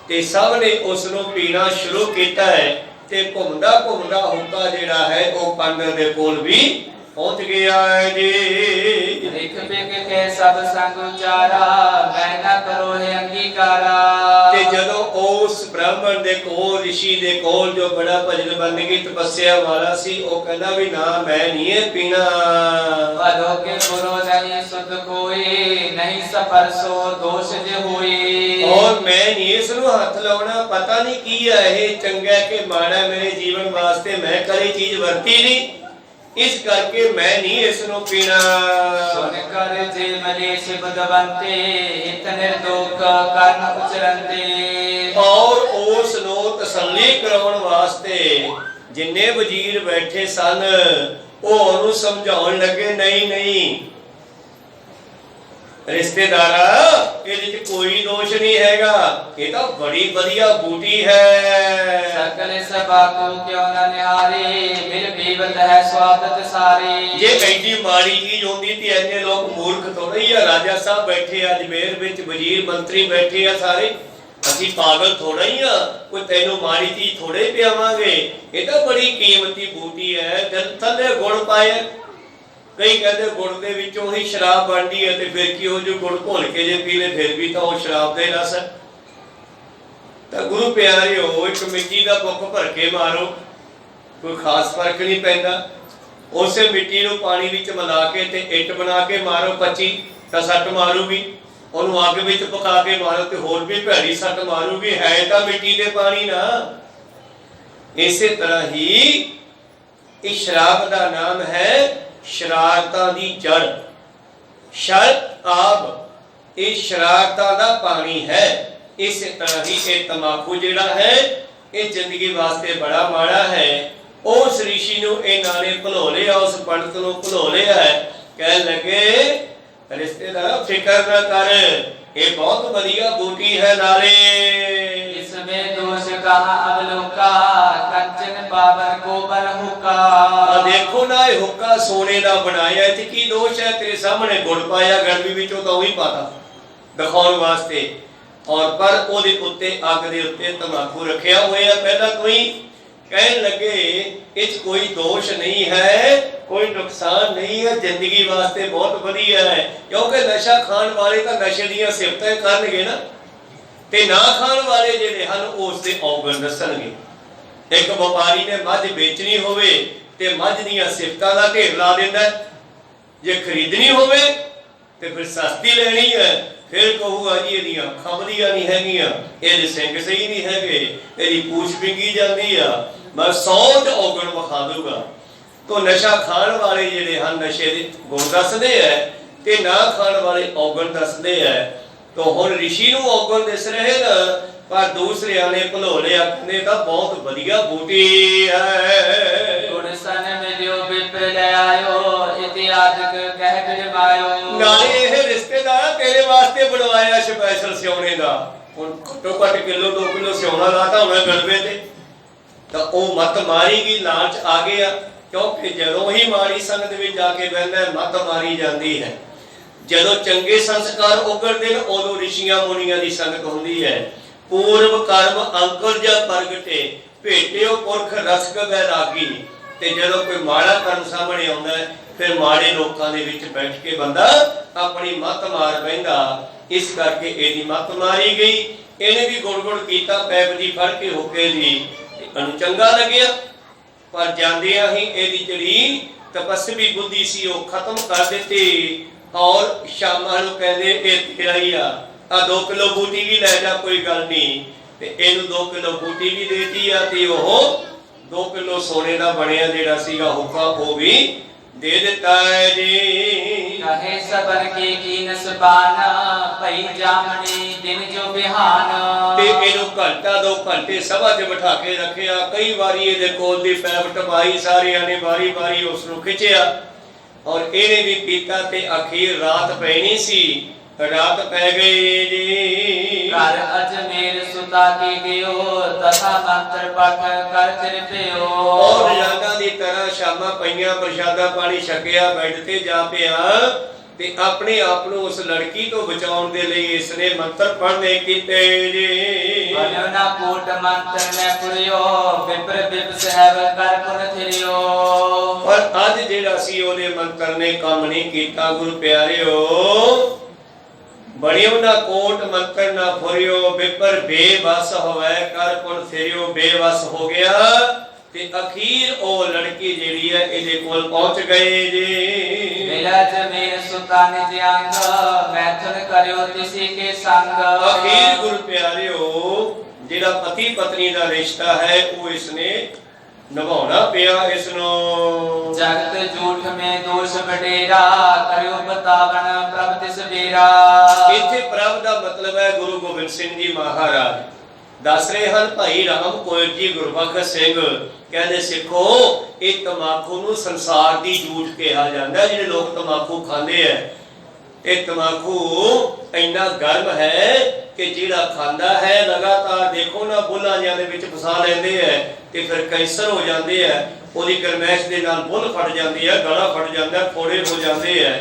ਤੇ ਸਭ ਨੇ ਉਸ ਨੂੰ ਪੀਣਾ ਸ਼ੁਰੂ ਕੀਤਾ ਹੈ ਤੇ ਘੁੰਮਦਾ ਘੁੰਮਦਾ ਹੁੱਕਾ ਜਿਹੜਾ ਹੈ ਉਹ ਪੰਡਤ ਦੇ ਕੋਲ ਵੀ ਪਹੁੰਚ ਗਿਆ ਹੈ ਜੀ। ਰਿਖ ਬਿਕ ਕੇ ਸਭ ਸੰਗ ਉਚਾਰਾ ਮੈਂ ਨਾ ਕਰੋ ਹੈ ਅੰਗੀਕਾਰਾ। ਤੇ ਜਦੋਂ ਉਸ ਬ੍ਰਾਹਮਣ ਦੇ ਕੋਲ ਰਿਸ਼ੀ ਦੇ ਕੋਲ ਜੋ ਬੜਾ ਭਜਨ ਬੰਦਗੀ ਤਪੱਸਿਆ ਵਾਲਾ ਸੀ ਉਹ ਕਹਿੰਦਾ ਵੀ ਨਾ ਮੈਂ ਨਹੀਂ ਇਹ ਪੀਣਾ। ਵਦੋ ਕੇ ਗੁਰੂ ਨਹੀਂ ਸੁਧ ਕੋਈ ਨਹੀਂ ਸਫਰ ਸੋ ਦੋਸ਼ ਜੇ ਹੋਈ। ਔਰ ਮੈਂ ਨਹੀਂ ਇਸ ਨੂੰ ਹੱਥ ਲਾਉਣਾ, ਪਤਾ ਨਹੀਂ ਕੀ ਹੈ ਇਹ ਚੰਗਾ ਕਿ ਮਾੜਾ ਮੇਰੇ ਜੀਵਨ ਵਾਸਤੇ ਮੈਂ ਕਦੇ ਚੀਜ਼ ਵਰਤੀ ਨਹੀਂ ਇਸ ਕਰਕੇ ਮੈਂ ਨਹੀਂ ਇਸ ਨੂੰ ਪੀਣਾ। ਸੁਨ ਕਰ ਜੇ ਮਲੇਸ਼ ਬਦਵੰਤੇ ਹਿਤ ਨਿਰਦੋਖ ਕਰਨ ਉਚਰੰਤੇ। ਔਰ ਉਸ ਨੂੰ ਤਸੱਲੀ ਕਰਾਉਣ ਵਾਸਤੇ ਜਿੰਨੇ ਵਜ਼ੀਰ ਬੈਠੇ ਸਨ ਉਹ ਉਹਨੂੰ ਸਮਝਾਉਣ ਲੱਗੇ ਨਹੀਂ ਨਹੀਂ ਰਿਸ਼ਤੇਦਾਰਾ ਇਹਦੇ ਵਿੱਚ ਕੋਈ ਦੋਸ਼ ਨਹੀਂ ਹੈਗਾ, ਇਹ ਤਾਂ ਬੜੀ ਵਧੀਆ ਬੂਟੀ ਹੈ। ਸਕਲ ਸਭਾ ਕੋ ਕਿਉਂ ਨਾ ਨਿਹਾਰੇ ਮਿਲ ਬੀਵਤ ਹੈ ਸਵਾਦਤ ਸਾਰੇ। ਜੇ ਐਡੀ ਮਾੜੀ ਚੀਜ਼ ਹੁੰਦੀ ਤੇ ਐਨੇ ਲੋਕ ਮੂਰਖ ਥੋੜੇ ਹੀ ਆ। ਰਾਜਾ ਸਾਹਿਬ ਬੈਠੇ ਆ ਅਜਮੇਰ ਵਿੱਚ, ਵਜ਼ੀਰ ਮੰਤਰੀ ਬੈਠੇ ਆ ਸਾਰੇ ਅਸੀਂ ਪਾਗਲ ਥੋੜਾ ਹੀ ਆ, ਕੋਈ ਤੈਨੂੰ ਮਾੜੀ ਚੀਜ਼ ਥੋੜੇ ਪਿਆਵਾਂਗੇ। ਇਹ ਤਾਂ ਬੜੀ ਕੀਮਤੀ ਬੂਟੀ ਹੈ, ਥੱਲੇ ਗੁੜ ਪਾਇਆ। ਕਈ ਕਹਿੰਦੇ ਗੁੜ ਦੇ ਵਿੱਚੋਂ ਹੀ ਸ਼ਰਾਬ ਬਣਦੀ ਹੈ, ਤੇ ਫਿਰ ਕੀ ਹੋ ਜੋ ਗੁੜ ਘੋਲ ਕੇ ਜੇ ਪੀ ਲੈ ਫਿਰ ਵੀ ਤਾਂ ਉਹ ਸ਼ਰਾਬ ਦਾ ਹੀ ਰਸ ਹੈ। ਤਾਂ ਗੁਰੂ ਪਿਆਰਿਓ, ਇੱਕ ਮਿੱਟੀ ਦਾ ਬੁੱਕ ਭਰ ਕੇ ਮਾਰੋ, ਕੋਈ ਖਾਸ ਫਰਕ ਨਹੀਂ ਪੈਂਦਾ। ਉਸੇ ਮਿੱਟੀ ਨੂੰ ਪਾਣੀ ਵਿੱਚ ਮਿਲਾ ਕੇ ਤੇ ਇੱਟ ਬਣਾ ਕੇ ਮਾਰੋ, 25 ਤਾਂ ਸੱਟ ਮਾਰੂਗੀ। ਉਹਨੂੰ ਅੱਗ ਵਿੱਚ ਪਕਾ ਕੇ ਮਾਰੋ ਤੇ ਹੋਰ ਵੀ ਭੈੜੀ ਸੱਟ ਮਾਰੂਗੀ। ਹੈ ਤਾਂ ਮਿੱਟੀ ਦੇ ਪਾਣੀ ਨਾ। ਇਸੇ ਤਰ੍ਹਾਂ ਹੀ ਇਸ ਸ਼ਰਾਬ ਦਾ ਨਾਮ ਹੈ ਸ਼ਰਾਰਤਾਂ ਦੀ ਜੜ। ਸ਼ਰਤ ਆਪ ਇਹ ਸ਼ਰਾਰਤਾਂ ਦਾ ਪਾਣੀ ਹੈ। ਇਸੇ ਤਰ੍ਹਾਂ ਹੀ ਇਹ ਤਮਾਕੂ ਜਿਹੜਾ ਹੈ ਇਹ ਜ਼ਿੰਦਗੀ ਵਾਸਤੇ ਬੜਾ ਮਾੜਾ ਹੈ। ਉਸ ਰਿਸ਼ੀ ਨੂੰ ਇਹਨਾਂ ਨੇ ਭੁਲੋ ਲਿਆ, ਉਸ ਪੰਡਤ ਨੂੰ ਭੁਲੋ ਲਿਆ ਹੈ। ਕਹਿਣ ਲੱਗੇ ਰਿਸ਼ਤੇਦਾਰ ਫਿਕਰ ਨਾ ਕਰ, ਇਹ ਬਹੁਤ ਵਧੀਆ ਬੂਟੀ ਹੈ। ਨਾਲੇ इसमें दोष कहाँ अवलोका, कंचन पावन गोबर हुक्का। देखो ना ये हुक्का सोने का बनाया, इत्थे की दोष है? तेरे सामने गुड़ पाया गर्मी विचों तो वही पाता दिखाने वास्ते, और पर ओदे उत्ते अग दे उत्ते तंबाकू रखिया होया पहला तो ही। कहने लगे इस कोई दोष नहीं है, कोई नुकसान नहीं है, जिंदगी वास्ते बहुत बढ़िया है। क्योंकि नशा खान वाले तो नशे दी सिफतें करनगे ना, ते ना खान वाले जिहड़े हन उस दे औगण दसणगे। एक व्यापारी ने मझ बेचनी होवे ते मझ दीयां सिफतां दा ढेर ला दिंदा, जे खरीदनी होवे ते फिर सस्ती लेनी है, फिर कहूगा जी ਇਹਦੀਆਂ ਖੰਭਦੀਆਂ ਨਹੀਂ ਹੈਗੀਆਂ, ਇਹਦੇ ਸਿੰਘ ਸਹੀ ਨਹੀਂ ਹੈਗੇ, ਇਹਦੀ ਪੂਛ ਪਿੰਗੀ ਜਾਂਦੀ ਆ, ਮੈਂ 100 ਚ ਔਗਣ ਵਿਖਾ ਦੂਗਾ। तो नशा खाण वाले ਜਿਹੜੇ ਹਨ ਨਸ਼ੇ ਦੇ ਗੁਣ ਦੱਸਦੇ ਐ ਤੇ ਨਾ ਖਾਣ ਵਾਲੇ ਔਗਣ ਦੱਸਦੇ ਐ। तो ਹੁਣ ਰਿਸ਼ੀ ਨੂੰ ਔਗਣ ਦਿਸ ਰਹੇ ਨਾ, ਪਰ ਦੂਸਰਿਆਂ ਨੇ ਭੁਲੋ ਲਿਆ ਨੇ ਤਾਂ ਬਹੁਤ ਵਧੀਆ ਬੂਟੀ ਹੈ। ਗੁਣ ਸਨ ਮਿਲਿਓ ਵਿਪਰ ਲੈ ਆਇਓ, ਇਤਿਆਦਿਕ ਕਹਿ ਬਿਰਮਾਇਓ। ਨਾਲੇ ਇਹ ਰਿਸ਼ਤੇਦਾਰ ਤੇਰੇ ਵਾਸਤੇ ਬਣਵਾਇਆ ਸਪੈਸ਼ਲ ਸਿਉਣੇ ਦਾ। ਹੁਣ ਘੱਟੋ ਘੱਟ ਕਿਲੋ 2 ਕਿਲੋ ਸਿਉਣਾ ਲਾਤਾ ਹੋਣਾ ਗਲਵੇ ਤੇ, ਤਾਂ ਉਹ ਮੱਤ ਮਾਰੀ ਗਈ, ਲਾਲਚ ਆ ਗਿਆ। ਕਿਉਂਕਿ ਜਦੋਂ ਹੀ ਮਾੜੀ ਸੰਗਤ ਵਿੱਚ ਜਾ ਕੇ ਬਹਿੰਦਾ ਮੱਤ ਮਾਰੀ ਜਾਂਦੀ ਹੈ। ਜਦੋਂ ਚੰਗੇ ਸੰਸਕਾਰ ਉਗੜਦੇ ਨੇ ਉਦੋਂ ਰਿਸ਼ੀਆਂ ਮੁਨੀਆਂ ਦੀ ਸੰਗਤ ਹੁੰਦੀ ਹੈ। ਪੂਰਵ ਕਰਮ ਅੰਕੁਰ ਜਾਂ ਪ੍ਰਗਟੇ, ਭੇਟਿਓ ਪੁਰਖ ਰਸਕ ਬੈਰਾਗੀ। ਤੇ ਜਦੋਂ ਕੋਈ ਮਾੜਾ ਕਰਮ ਸਾਹਮਣੇ ਆਉਂਦਾ ਫਿਰ ਮਾੜੇ ਲੋਕਾਂ ਦੇ ਵਿੱਚ ਬੈਠ ਕੇ ਬੰਦਾ ਆਪਣੀ ਮੱਤ ਮਾਰ ਬਹਿੰਦਾ। ਇਸ ਕਰਕੇ ਇਹਦੀ ਮੱਤ ਮਾਰੀ ਗਈ। ਇਹਨੇ ਵੀ ਗੁੜ ਗੁੜ ਕੀਤਾ ਪੈਪ ਦੀ ਫੜ ਕੇ ਹੋਕੇ ਦੀ, ਇਹਨੂੰ ਚੰਗਾ ਲੱਗਿਆ। पर जांदियां ही एदी जड़ी तपस्वी बुद्धि सी वो खत्म कर देती। और शामां नूं कहंदे ए तेरा ही आ 2 किलो बूटी भी लै जा, कोई गल नहीं। ते इहनूं 2 किलो बूटी भी देती आ ते ओह 2 किलो सोने दा बणिया जिहड़ा सीगा हुक्का वो भी दे दिता है जी। कहे सबर के कीन सबाना, भई जामनी दिन जो बिहान। ते ਇਹਨੂੰ ਘੰਟਾ 2 ਘੰਟੇ ਸਭਾ 'ਚ ਬਿਠਾ ਕੇ ਰੱਖਿਆ। ਕਈ ਵਾਰੀ ਇਹਦੇ ਕੋਲ ਦੀ ਪੈਪ ਟਪਾਈ, ਸਾਰਿਆਂ ਨੇ ਵਾਰੀ ਵਾਰੀ ਉਸ ਨੂੰ ਖਿੱਚਿਆ ਔਰ ਇਹਨੇ ਵੀ ਪੀਤਾ। ਤੇ ਅਖੀਰ ਰਾਤ ਪੈਣੀ ਸੀ, ਰਾਤ ਪੈ ਗਈ ਜੀ। ਕਰ ਅਜਮੇਰ ਸੁਤਾ ਕੇ ਗਿਓ, ਤਥਾ ਮੰਤਰ ਪਠ ਕਰ ਚਿਰਪਿਓ। ਔਰ ਰੋਜ਼ਾਨਾ ਦੀ ਤਰ੍ਹਾਂ ਸ਼ਾਮਾਂ ਪਈਆਂ, ਪ੍ਰਸ਼ਾਦਾ ਪਾਣੀ ਛਕਿਆ, ਬੈੱਡ ਤੇ ਜਾ ਪਿਆ ਤੇ ਆਪਣੇ ਆਪ ਨੂੰ ਉਸ ਲੜਕੀ ਤੋਂ ਬਚਾਉਣ ਦੇ ਲਈ ਇਸਨੇ ਮੰਤਰ ਪੜ੍ਹਨੇ ਕੀਤੇ ਜੀ। ਬਲਿਓ ਨਾ ਕੋਟ ਮੰਤਰ ਮੈਂ ਪੁਰਿਓ, ਵਿਪਰ ਵਿਪ ਸਹਿਬ ਕਰ ਪੁਨ ਥਿਰਿਓ। ਪਰ ਅੱਜ ਜਿਹੜਾ ਸੀ ਉਹਦੇ ਮੰਤਰ ਨੇ ਕੰਮ ਨਹੀਂ ਕੀਤਾ ਗੁਰੂ ਪਿਆਰਿਓ। ਬੜਿਓ ਨਾ ਕੋਟ ਮੰਤਰ ਨਾ ਫੁਰਿਓ, ਵਿਪਰ ਬੇਵਸ ਹੋਵੇ ਕਰ ਪੁਨ ਥਿਰਿਓ। ਬੇਵਸ ਹੋ ਗਿਆ ਤੇ ਅਖੀਰ ਉਹ ਲੜਕੀ ਜਿਹੜੀ ਹੈ ਇਹਦੇ ਕੋਲ ਪਹੁੰਚ ਗਏ ਜੀ। ਮੇਰਾ ਜਮੇਰ ਸੁਤਾ ਨਿਜ ਅੰਗ, ਮੈਥਨ ਕਰਿਓ ਤਿਸੀ ਕੇ ਸੰਗ। ਅਖੀਰ ਗੁਰੂ ਪਿਆਰਿਓ ਜਿਹੜਾ ਪਤੀ ਪਤਨੀ ਦਾ ਰਿਸ਼ਤਾ ਹੈ ਉਹ ਇਸਨੇ ਨਿਭਾਉਣਾ ਪਿਆ ਇਸ ਨੂੰ। ਜਗਤ ਝੂਠ ਮੇ ਦੋਸ਼ ਵਡੇਰਾ, ਕਰਿਓ ਬਤਾਵਨ ਪ੍ਰਭ ਤਿਸ ਬੇਰਾ। ਇੱਥੇ ਪ੍ਰਭ ਦਾ ਮਤਲਬ ਹੈ ਗੁਰੂ ਗੋਬਿੰਦ ਸਿੰਘ ਜੀ ਮਹਾਰਾਜ ਦੱਸ ਰਹੇ ਹਨ। ਭਾਈ ਰਾਮ ਕੋਇਰ ਜੀ ਗੁਰਬਖਸ਼ ਸਿੰਘ ਕਹਿੰਦੇ ਸਿੱਖੋ ਇਹ ਤਮਾਕੂ ਨੂੰ ਸੰਸਾਰ ਦੀ ਝੂਠ ਕਿਹਾ ਜਾਂਦਾ। ਜਿਹੜੇ ਲੋਕ ਤਮਾਕੂ ਖਾਂਦੇ ਐ, ਇਹ ਤਮਾਕੂ ਇੰਨਾ ਗਰਮ ਹੈ ਕਿ ਜਿਹੜਾ ਖਾਂਦਾ ਹੈ ਲਗਾਤਾਰ ਦੇਖੋ ਨਾ ਬੁੱਲਾਂ ਜਿਹਾਂ ਦੇ ਵਿੱਚ ਫਸਾ ਲੈਂਦੇ ਐ ਤੇ ਫਿਰ ਕੈਂਸਰ ਹੋ ਜਾਂਦੇ ਐ। ਉਹਦੀ ਗਰਮੈਸ਼ ਦੇ ਨਾਲ ਬੁੱਲ ਫਟ ਜਾਂਦੀ ਹੈ, ਗਲਾ ਫਟ ਜਾਂਦਾ, ਫੋੜੇ ਹੋ ਜਾਂਦੇ ਐ।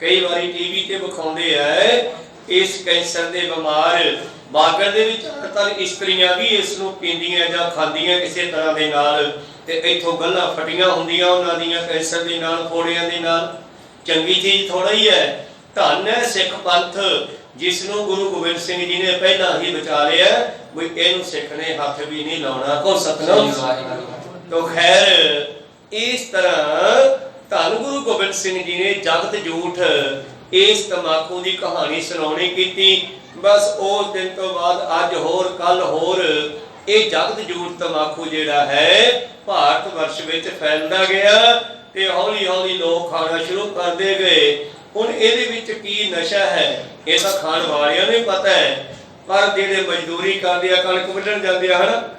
ਕਈ ਵਾਰੀ ਟੀਵੀ ਤੇ ਵਿਖਾਉਂਦੇ ਐ ਇਸ ਕੈਂਸਰ ਦੇ ਬਿਮਾਰ ਬਾਗਰ ਦੇ ਵਿੱਚ ਤਾਂ ਇਸਤਰੀਆਂ ਵੀ ਇਸ ਨੂੰ ਪੀਂਦੀਆਂ ਜਾਂ ਖਾਂਦੀਆਂ ਕਿਸੇ ਤਰ੍ਹਾਂ ਦੇ ਨਾਲ, ਤੇ ਇੱਥੋਂ ਗੱਲਾਂ ਫਟੀਆਂ ਹੁੰਦੀਆਂ ਉਹਨਾਂ ਦੀਆਂ ਕੈਂਸਰ ਦੇ ਨਾਲ, ਫੋੜਿਆਂ ਦੇ ਨਾਲ। ਚੰਗੀ ਚੀਜ਼ ਥੋੜਾ ਹੀ ਹੈ। ਧੰਨ ਹੈ ਸਿੱਖ ਪੰਥ ਜਿਸ ਨੂੰ ਗੁਰੂ ਗੋਬਿੰਦ ਸਿੰਘ ਜੀ ਨੇ ਪਹਿਲਾਂ ਹੀ ਬਚਾ ਲਿਆ, ਵੀ ਇਹਨੂੰ ਸਿੱਖ ਨੇ ਹੱਥ ਵੀ ਨਹੀਂ ਲਾਉਣਾ। ਕੋ ਸਤਨਾਮ। ਤੋ ਖੈਰ ਇਸ ਤਰ੍ਹਾਂ ਧੰਨ ਗੁਰੂ ਗੋਬਿੰਦ ਸਿੰਘ ਜੀ ਨੇ ਜਗਤ ਜੂਠ ਇਸ ਤਮਾਕੂ ਦੀ ਕਹਾਣੀ ਸੁਣਾਉਣੀ ਕੀਤੀ। ਬਸ ਉਸ ਦਿਨ ਤੋਂ ਬਾਅਦ ਅੱਜ ਹੋਰ ਕੱਲ ਹੋਰ ਇਹ ਜਗਤ ਜੂਠ ਤਮਾਕੂ ਜਿਹੜਾ ਹੈ ਭਾਰਤ ਵਰਸ਼ ਵਿੱਚ ਫੈਲਦਾ ਗਿਆ ਤੇ ਹੌਲੀ ਹੌਲੀ ਲੋਕ ਖਾਣਾ ਸ਼ੁਰੂ ਕਰਦੇ ਗਏ। ਹੁਣ ਇਹਦੇ ਵਿੱਚ ਕੀ ਨਸ਼ਾ ਹੈ ਇਹ ਤਾਂ ਖਾਣ ਵਾਲਿਆਂ ਨੂੰ ਪਤਾ ਹੈ, ਪਰ ਜਿਹੜੇ ਮਜ਼ਦੂਰੀ ਕਰਦੇ ਆ, ਕਣਕ ਵੱਢਣ ਜਾਂਦੇ ਆ ਹਨ,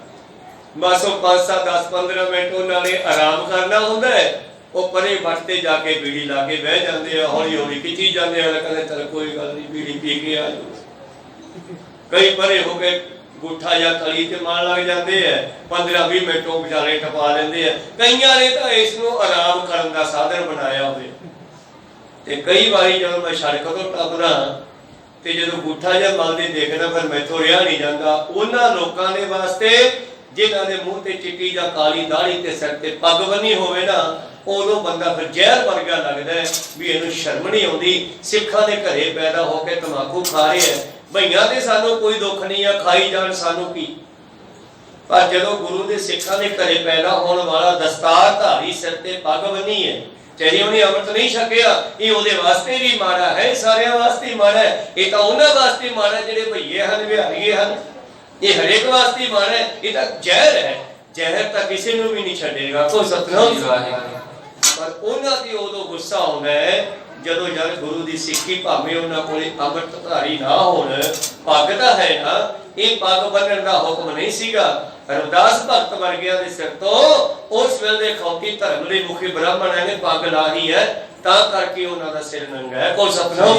ਬਸ ਉਹ 5-7 10-15 ਮਿੰਟ ਉਹਨਾਂ ਨੇ ਆਰਾਮ ਕਰਨਾ ਹੁੰਦਾ ਹੈ, ਉਹ ਪਰੇ ਵੱਟ ਤੇ ਜਾ ਕੇ ਬੀੜੀ ਲਾ ਕੇ ਬਹਿ ਜਾਂਦੇ ਆ, ਹੌਲੀ ਹੌਲੀ ਖਿੱਚੀ ਜਾਂਦੇ ਆ, ਕਹਿੰਦੇ ਚੱਲ ਕੋਈ ਗੱਲ ਨਹੀਂ ਬੀੜੀ ਪੀ ਕੇ ਆ ਜਾਓ। ਕਈ ਪਰੇ ਹੋ ਕੇ ਗੁੱਠਾ ਜਾਂ ਤਲੀ ਤੇ ਮਾਰਨ ਲੱਗ ਜਾਂਦੇ ਆ, 15-20 ਮਿੰਟ ਉਹ ਵਿਚਾਰੇ ਟਪਾ ਲੈਂਦੇ ਆ। ਕਈਆਂ ਨੇ ਤਾਂ ਇਸ ਨੂੰ ਆਰਾਮ ਕਰਨ ਦਾ ਸਾਧਨ ਬਣਾਇਆ ਹੋਵੇ। ਤੇ ਕਈ ਵਾਰੀ ਜਦੋਂ ਮੈਂ ਸੜਕ ਤੋਂ ਟੱਪਦਾ ਤੇ ਜਦੋਂ ਗੁੱਠਾ ਜਾਂ ਮਲਦੇ ਦੇਖਦਾ ਫਿਰ ਮੈਥੋਂ ਰਿਹਾ ਨਹੀਂ ਜਾਂਦਾ। ਉਹਨਾਂ ਲੋਕਾਂ ਦੇ ਵਾਸਤੇ ਜਿਨ੍ਹਾਂ ਦੇ ਮੂੰਹ ਤੇ ਚਿੱਟੀ ਜਾਂ ਕਾਲੀ ਦਾੜੀ ਤੇ ਸਿਰ ਤੇ ਪੱਗ ਬੰਨੀ ਹੋਵੇ ਨਾ, ਉਦੋਂ ਬੰਦਾ ਫਿਰ ਜ਼ਹਿਰ ਵਰਗਾ ਲੱਗਦਾ ਹੈ ਵੀ ਇਹਨੂੰ ਸ਼ਰਮ ਨਹੀਂ ਆਉਂਦੀ। ਸਿੱਖਾਂ ਦੇ ਘਰੇ ਪੈਦਾ ਹੋ ਕੇ ਤਮਾਕੂ ਖਾ ਰਹੇ ਹੈ, ਭਈਆਂ ਤੇ ਸਾਨੂੰ ਕੋਈ ਦੁੱਖ ਨਹੀਂ ਆ, ਖਾਈ ਜਾਣ ਸਾਨੂੰ ਕੀ। ਪਰ ਜਦੋਂ ਗੁਰੂ ਦੇ ਸਿੱਖਾਂ ਦੇ ਘਰੇ ਪੈਦਾ ਹੋਣ ਵਾਲਾ ਦਸਤਾਰ ਧਾਰੀ ਸਿਰ ਤੇ ਪੱਗ ਬੰਨੀ ਹੈ, ਚਾਹੇ ਉਹਨੇ ਅੰਮ੍ਰਿਤ ਨਹੀਂ ਛਕਿਆ, ਇਹ ਉਹਦੇ ਵਾਸਤੇ ਵੀ ਮਾੜਾ ਹੈ, ਸਾਰਿਆਂ ਵਾਸਤੇ ਹੀ ਮਾੜਾ ਹੈ। ਇਹ ਤਾਂ ਉਹਨਾਂ ਵਾਸਤੇ ਮਾੜਾ ਜਿਹੜੇ ਭਈਏ ਹਨ, ਵਿਹਾਰੀਏ ਹਨ, ਇਹ ਹਰੇਕ ਵਾਸਤੇ ਮਾੜਾ ਹੈ। ਇਹ ਤਾਂ ਜ਼ਹਿਰ ਹੈ, ਜ਼ਹਿਰ ਤਾਂ ਕਿਸੇ ਨੂੰ ਵੀ ਨਹੀਂ ਛੱਡੇਗਾ। ਕੋਈ ਸਤਨਾਮ। ਪਰ ਉਹਨਾਂ ਦੀ ਉਦੋਂ ਗੁੱਸਾ ਆਉਂਦਾ ਹੈ ਜਦੋਂ ਜਦ ਗੁਰੂ ਦੀ ਸਿੱਖੀ ਭਾਵੇਂ ਉਹਨਾਂ ਕੋਲੇ ਅੰਮ੍ਰਿਤ ਧਾਰੀ ਨਾ ਹੋਣ, ਪੱਗ ਤਾਂ ਹੈ ਨਾ, ਇਹ ਪੱਗ ਬੰਨਣ ਦਾ ਹੁਕਮ ਨਹੀਂ ਸੀਗਾ। ਰਵਿਦਾਸ ਭਗਤ ਵਰਗਿਆਂ ਦੇ ਸਿਰ ਤੋਂ ਉਸ ਵੇਲੇ ਦੇ ਖੌਤੀ ਧਰਮ ਦੇ ਮੁਖੀ ਬ੍ਰਾਹਮਣਾਂ ਨੇ ਪੱਗ ਲਾਹੀ ਹੈ, ਤਾਂ ਕਰਕੇ ਉਹਨਾਂ ਦਾ ਸਿਰ ਨੰਗਾ ਹੈ। ਕੋਈ ਸਤਨਾਮ।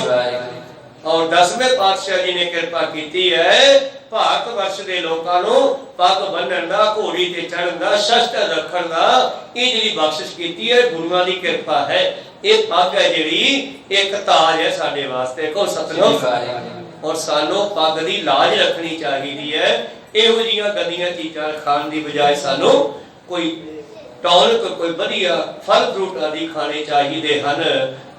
ਔਰ 10ਵੇਂ ਪਾਤਸ਼ਾਹ ਜੀ ਨੇ ਕਿਰਪਾ ਕੀਤੀ ਹੈ ਭਾਰਤ ਵਰਸ਼ ਦੇ ਲੋਕਾਂ ਨੂੰ ਪੱਗ ਬੰਨਣ ਦਾ, ਘੋੜੀ ਤੇ ਚੜ੍ਹਨ ਦਾ, ਸ਼ਸਤਰ ਰੱਖਣ ਦਾ, ਇਹ ਜਿਹੜੀ ਬਖਸ਼ਿਸ਼ ਕੀਤੀ ਹੈ ਗੁਰੂਆਂ ਦੀ ਕਿਰਪਾ ਹੈ। ਇਹ ਪੱਗ ਹੈ ਜਿਹੜੀ ਇੱਕ ਤਾਜ ਹੈ ਸਾਡੇ ਵਾਸਤੇ। ਕੋਈ ਸਤਨਾਮ। ਔਰ ਸਾਨੂੰ ਪੱਗ ਦੀ ਲਾਜ ਰੱਖਣੀ ਚਾਹੀਦੀ ਹੈ। ਇਹੋ ਜਿਹੀਆਂ ਗੰਦੀਆਂ ਚੀਜ਼ਾਂ ਖਾਣ ਦੀ ਬਜਾਏ ਸਾਨੂੰ ਕੋਈ ਟੌਨਕ, ਕੋਈ ਵਧੀਆ ਫਲ ਫਰੂਟ ਆਦਿ ਖਾਣੇ ਚਾਹੀਦੇ ਹਨ।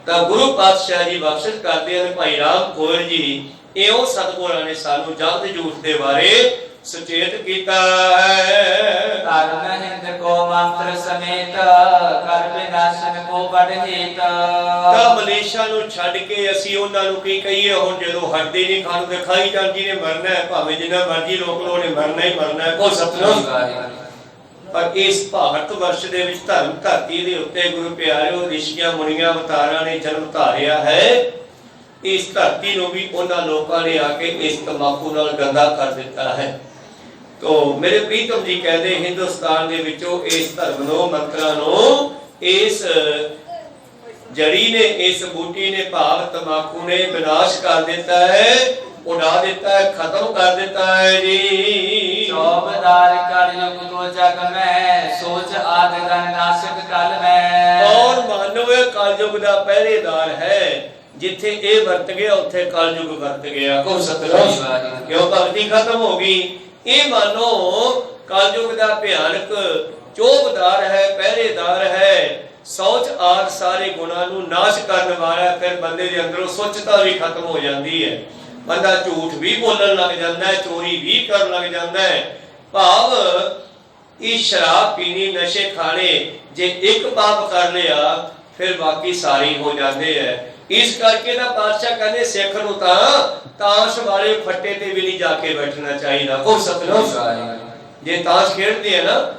ਤਾਂ ਗੁਰੂ ਪਾਤਸ਼ਾਹ ਜੀ ਬਖਸ਼ਿਸ਼ ਕਰਦੇ ਹਨ ਭਾਈ ਰਾਮ ਕੌਰ ਜੀ, ਇਹੋ ਸਤਿਗੁਰਾਂ ਨੇ ਸਾਨੂੰ ਜਗਤ ਜੂਠ ਦੇ ਬਾਰੇ ਸੁਚੇਤ ਕੀਤਾ ਹੈ। ਧਰਮ ਹਿੰਦ ਕੋ ਮੰਤਰ ਸਮੇਤ ਕਰ ਵਿਨਾਸ਼ਨ ਕੋ ਬੜ ਹਿਤ। ਤਾਂ ਮਲੇਸ਼ਾ ਨੂੰ ਛੱਡ ਕੇ ਅਸੀਂ ਉਹਨਾਂ ਨੂੰ ਕੀ ਕਹੀਏ? ਹੁਣ ਜਦੋਂ ਹਟਦੇ ਨਹੀਂ ਖਾਣ ਤੇ ਖਾਈ ਜਾਣ, ਜੀ ਨੇ ਮਰਨਾ ਹੈ, ਭਾਵੇਂ ਜਿੰਨਾ ਮਰਜ਼ੀ ਲੋਕ ਲੋ ਨੇ ਮਰਨਾ ਹੀ ਮਰਨਾ ਹੈ। ਕੋਈ ਸਤਨਾਮ। ਪਰ ਇਸ ਭਾਰਤ ਵਰਸ਼ ਦੇ ਵਿੱਚ ਧਰਮ ਧਰਤੀ ਦੇ ਉੱਤੇ ਗੁਰੂ ਪਿਆਰਿਓ ਰਿਸ਼ੀਆਂ ਮੁਨੀਆਂ ਅਵਤਾਰਾਂ ਨੇ ਜਨਮ ਧਾਰਿਆ ਹੈ। ਇਸ ਧਰਤੀ ਨੂੰ ਵੀ ਉਹਨਾਂ ਲੋਕਾਂ ਨੇ ਆ ਕੇ ਇਸ ਤਮਾਕੂ ਨਾਲ ਗੰਦਾ ਕਰ ਦਿੱਤਾ ਹੈ। ਤੋ ਮੇਰੇ ਪ੍ਰੀਤਮ ਜੀ ਕਹਿੰਦੇ ਹਿੰਦੁਸਤਾਨ ਦੇ ਵਿੱਚੋਂ ਇਸ ਧਰਮ ਨੂੰ, ਮੰਤਰਾਂ ਨੂੰ, ਇਸ ਜੜੀ ਨੇ, ਇਸ ਬੂਟੀ ਨੇ, ਭਾਵ ਤਮਾਕੂ ਨੇ ਵਿਨਾਸ਼ ਕਰ ਦਿੱਤਾ ਹੈ, ਉਡਾ ਦਿੱਤਾ ਹੈ, ਖਤਮ ਕਰ ਦਿੱਤਾ ਹੈ ਜੀ। ਚੌਬਦਾਰ ਕਲਯੁਗ ਕੋ ਜਗ ਮੈਂ ਸੋਚ ਆਦ ਗਨ ਨਾਸ਼ਕ ਕਲ ਮੈਂ। ਔਰ ਮਾਨਵ ਕਲਯੁਗ ਦਾ ਪਹਿਰੇਦਾਰ ਹੈ। ਜਿੱਥੇ ਇਹ ਵਰਤ ਗਿਆ ਉੱਥੇ ਕਲਯੁਗ ਵਰਤ ਗਿਆ। ਕੋ ਸਤਨਾਮ। ਕਿਉਂ ਭਗਤੀ ਖਤਮ ਹੋ ਗਈ। ਇਹ ਮਾਨੋ ਕਲਯੁਗ ਦਾ ਭਿਆਨਕ ਚੌਬਦਾਰ ਹੈ, ਪਹਿਰੇਦਾਰ ਹੈ, ਸੋਚ ਆਦ ਸਾਰੇ ਗੁਣਾਂ ਨੂੰ ਨਾਸ਼ ਕਰਨ ਵਾਲਾ। ਫਿਰ ਬੰਦੇ ਦੇ ਅੰਦਰੋਂ ਸੁੱਚਤਾ ਵੀ ਖਤਮ ਹੋ ਜਾਂਦੀ ਹੈ। ਬੰਦਾ ਝੂਠ ਵੀ ਬੋਲਣ ਲੱਗ ਜਾਂਦਾ ਹੈ, ਚੋਰੀ ਵੀ ਕਰਨ ਲੱਗ ਜਾਂਦਾ ਹੈ। ਭਾਵ ਇਹ ਸ਼ਰਾਬ ਪੀਣੀ, ਨਸ਼ੇ ਖਾਣੇ, ਜੇ ਇੱਕ ਪਾਪ ਕਰ ਲਿਆ ਫਿਰ ਬਾਕੀ ਸਾਰੇ ਹੋ ਜਾਂਦੇ ਹੈ। ਇਸ ਕਰਕੇ ਤਾਂ ਪਾਤਸ਼ਾਹ ਕਹਿੰਦੇ ਸਿੱਖ ਨੂੰ ਤਾਂ ਤਾਸ਼ ਵਾਲੇ ਫੱਟੇ ਤੇ ਵੀ ਨਹੀਂ ਜਾ ਕੇ ਬੈਠਣਾ ਚਾਹੀਦਾ। ਕੋ ਸਤਨਾਮ। ਜੇ ਤਾਸ਼ ਖੇਡਦੇ ਆ ਨਾ,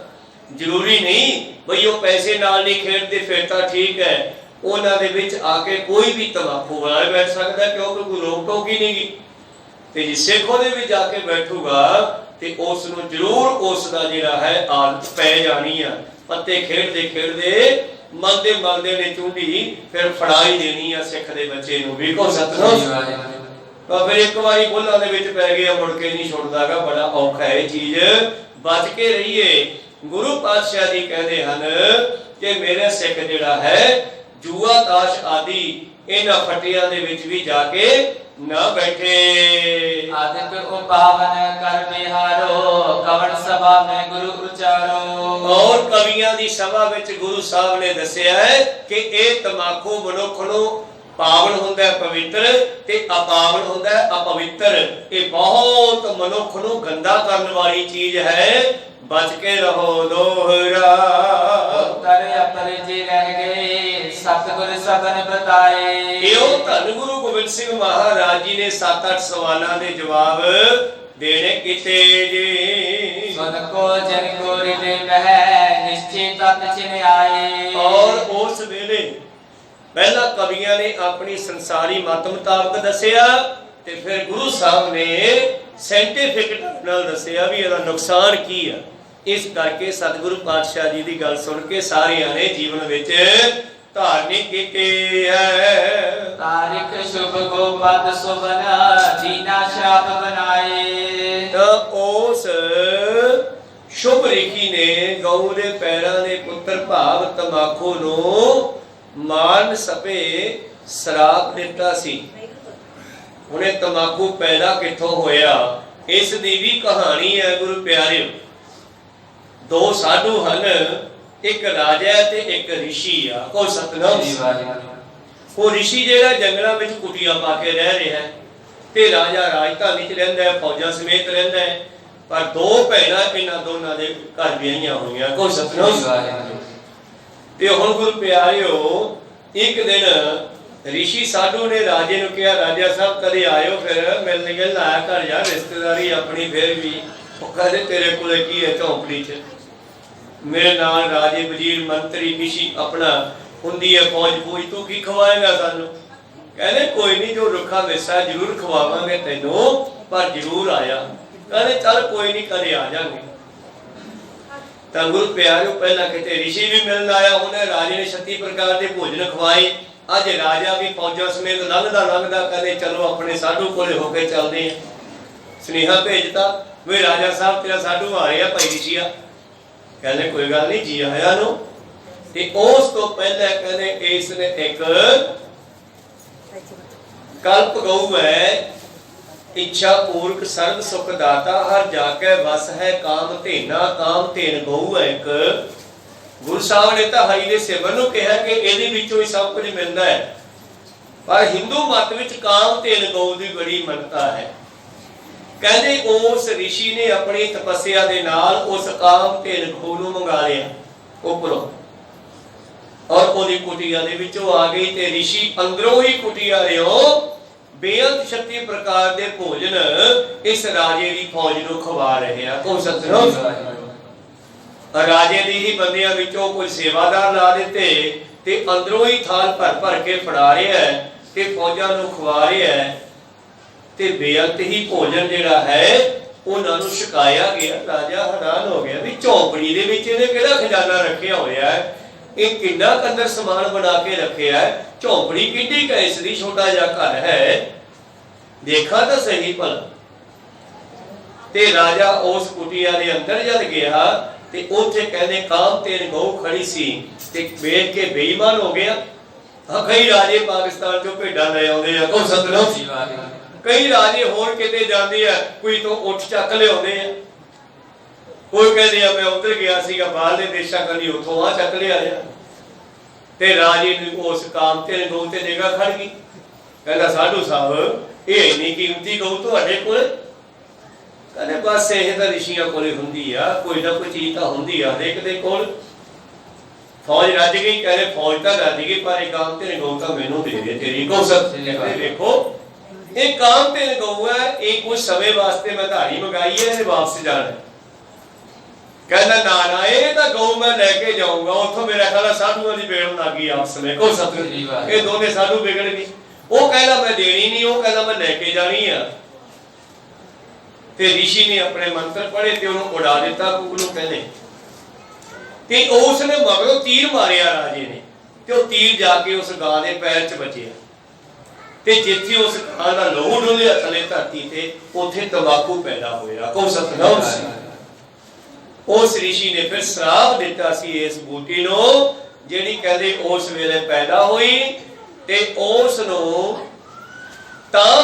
ਜ਼ਰੂਰੀ ਨਹੀਂ ਬਈ ਉਹ ਪੈਸੇ ਨਾਲ ਨਹੀਂ ਖੇਡਦੇ, ਫਿਰ ਤਾਂ ਠੀਕ ਹੈ। ਉਹਨਾਂ ਦੇ ਵਿੱਚ ਆ ਕੇ ਕੋਈ ਵੀ ਤਮਾਕੂ ਵਾਲਾ ਬੈਠ ਸਕਦਾ, ਕਿਉਂਕਿ ਕੋਈ ਰੋਕ ਟੋਕ ਹੀ ਨਹੀਂ ਗੀ। ਤੇ ਜੇ ਸਿੱਖ ਉਹਦੇ ਵਿੱਚ ਜਾ ਕੇ ਬੈਠੂਗਾ ਤੇ ਉਸ ਨੂੰ ਜ਼ਰੂਰ ਉਸ ਦਾ ਜਿਹੜਾ ਹੈ ਆਦਤ ਪੈ ਜਾਣੀ ਆ। ਪੱਤੇ ਖੇਡਦੇ ਖੇਡਦੇ ਮਲਦੇ ਮਲਦੇ ਨੇ ਚੁੰਡੀ ਫਿਰ ਫੜਾਈ ਦੇਣੀ ਆ ਸਿੱਖ ਦੇ ਬੱਚੇ ਨੂੰ ਵੀ। ਕੋ ਸਤਨਾਮ। ਤਾਂ ਫਿਰ ਇੱਕ ਵਾਰੀ ਬੁੱਲਾਂ ਦੇ ਵਿੱਚ ਪੈ ਗਿਆ, ਮੁੜ ਕੇ ਨਹੀਂ ਛੁੱਟਦਾਗਾ। ਬੜਾ ਔਖਾ ਹੈ ਇਹ ਚੀਜ਼, ਬਚ ਕੇ ਰਹੀਏ। ਗੁਰੂ ਪਾਤਸ਼ਾਹ ਜੀ ਕਹਿੰਦੇ ਹਨ ਕਿ ਮੇਰੇ ਸਿੱਖ ਜਿਹੜਾ ਹੈ ਜੂਆ ਤਾਸ਼ ਆਦि ਇਹਨਾਂ ਫੱਟਿਆਂ ਦੇ ਵਿੱਚ ਵੀ ਜਾ ਕੇ ना बैठे। आदिक उपावन कर बिहारो कवण सभा में गुरु उचारो। और कवियां दी सभा विच गुरु साहब ने दस्सिया है कि यह तमाकू मनुख नूं पावन हुंदा है पवित्र ते अपावन हुंदा है अपवित्र। ये बहुत मनुख नूं गंदा करने वाली चीज है, बच के रहो दोहरा। उत्तर अपरिचय रह गए सतगुर सबन बताए। इहो धन गुरु गोबिंद सिंह महाराज जी ने 7-8 सवालों के जवाब देने कीते जी। सुन को जन को हृदय में निश्चय तत् चिन्ह आए। और उस वेले पहला कवियां ने अपनी संसारी मत मुताबक दसिया ते फिर गुरु साहब ने साइंटिफिक नाल दसिया भी इसदा नुकसान की है। इस करके सतगुरु पातशाह जी की गल सुन के सारियां ने जीवन विच धारनी कीती है। तारिक शुभ को पद सुबना जीना श्राप बनाए। तो उस शुभ रेखी ने गऊ दे पैरां दे पुत्र भाव तमाकू नूं मान सपे श्राप दिता सी। हुणे तमाकू पैदा किथों होया, इस दी भी कहानी है गुरु प्यारे। दो साधु हन, एक राजा ते एक ऋषि आ। कोई सतनाम वो ऋषि जेड़ा जंगलों में कुटिया पा के रह रहा है ते राजा राजधानी च रहिंदा है, फौजां समेत रहिंदा है। पर दो भैणां इन्हां दोनां दे घर विआहियां होईयां। कोई सतनाम ते हुण गुरु प्यारिओ एक दिन ऋषि साधु ने राजे नूं कहा, राजा साहब कदे आयो फिर मिलने गिलण आया घर यार, रिश्तेदारी अपनी फिर भी। वो कहते तेरे कोले की है झोंपड़ी च? मेरे नाल राजे वजीर मंत्री ऋषि अपना हुंदी है फौज फौज, तू की खवाएगा सानू? कहने कोई नहीं, जो रुखा मिसा जरूर खवावांगे तैनू, पर जरूर आया। कहने चल कोई नहीं कदे आ जाएंगे। तो गुरु प्यारे पहला किते ऋषि भी मिलने आया, उन्हें राजे ने 36 प्रकार के भोजन खवाए। अज राजा भी फौजा समेत लंघदा लंघदा कहते चलो अपने साधु कोले होके चलते हैं। स्नेहा भेजता वे राजा साहब तेरा साधु आ रहा भाई ऋषिया। कहने कोई गल नहीं जी आया नो। ते उस तो पहले कहने इसने एक कल्प गऊ है, इच्छा पूर्वक सर्व सुख दाता हर जाके बस है काम धेना। काम धेन गऊ है एक। गुरु साहब ने तो हरि दे सिमरन नूं कहा कि इहदे विचों ही सब कुछ मिलता है, पर हिंदू मत विच काम धेन गऊ की बड़ी मनता है। कहते उस ऋषि ने अपनी तपस्या दे नाल उस काम धेन गऊ नूं मंगा लिया उपरों, और ओदी कुटिया दे विचों आ गई। ते ऋषि अंदरों ही कुटिया रिओ बेअंत 36 प्रकार के भोजन इस राजे की फौज नूं खवा रहे हैं। कौन सतनाम राजे दी ही बंदियां विचों कोई सेवादार ला दिते ते अंदरों ही थाल भर भर के फड़ा रहा है ते फौजां नूं खवा रहा है। ते बेअंत ही भोजन जिहड़ा है उन्हां नूं छकाया गया। राजा हैरान हो गया भी झोंपड़ी दे विच इहने किहड़ा खजाना रखिया होया है, ये कितना अंदर समान बना के रखिया है। झोंपड़ी किड्डी का इसलिए छोटा जा घर है, देखा तो सही भला। ते राजा उस कुटिया दे अंदर जद गया ते उत्थे कहने काम धेन गऊ खड़ी सी ते वेख के बेईमान हो गया। कई राजे पाकिस्तान चों भेडां ले आउंदे आ। कौन सतनाम कई राजे होर किते जांदे आ, कोई तो उठ चक लिआउंदे आ। कोई कहदे आ मैं उधर गया सीगा बाहरले देशां कदी उथों आ चक लिया। ते राजे नूं उस काम धेन गऊ ते निगाह खड़ गई। कहंदा साधु साहब ये इन्नी कीमती गऊ तुहाडे कोल? कहने बस यह तो ऋषियां कोले हुंदी आ, कोई ना कोई चीज तो हुंदी आ हरेक दे कोल। फौज रज गई। कहने फौज तो रज गई पर एक काम धेन गऊ तो मैनूं दे दे तेरी। कौन कहते देखो ये काम धेन गऊ है, ये कुछ समय वास्ते मैं धारी मंगाई है, वापस जाना। कहना ना ना ये तो गऊ मैं लेके जाऊंगा। उथों मेरा ख्याल साधुओं की बेड़न लग गई आपस में। कौन सतनाम ये दोनों साधु बिगड़ गए। वो कहना मैं देनी नहीं, वो कहना मैं लेके जानी है। ते ऋषि ने अपने मंत्र पढ़े ते उन्होंने उड़ा दिता कुकलू कहने ते उसने मगरों तीर मारिया राजे ने ते वो तीर जाके उस गां दे पैर च बचिया ते जिथे उस गां दा लहू डुलिया थले धरती ते उथे तंबाकू पैदा होया। कौन सतनाम उस ऋषि ने फिर श्राप दिता सी इस बूटी नूं जिहड़ी कहंदे उस वेले पैदा हुई ते उस नूं तां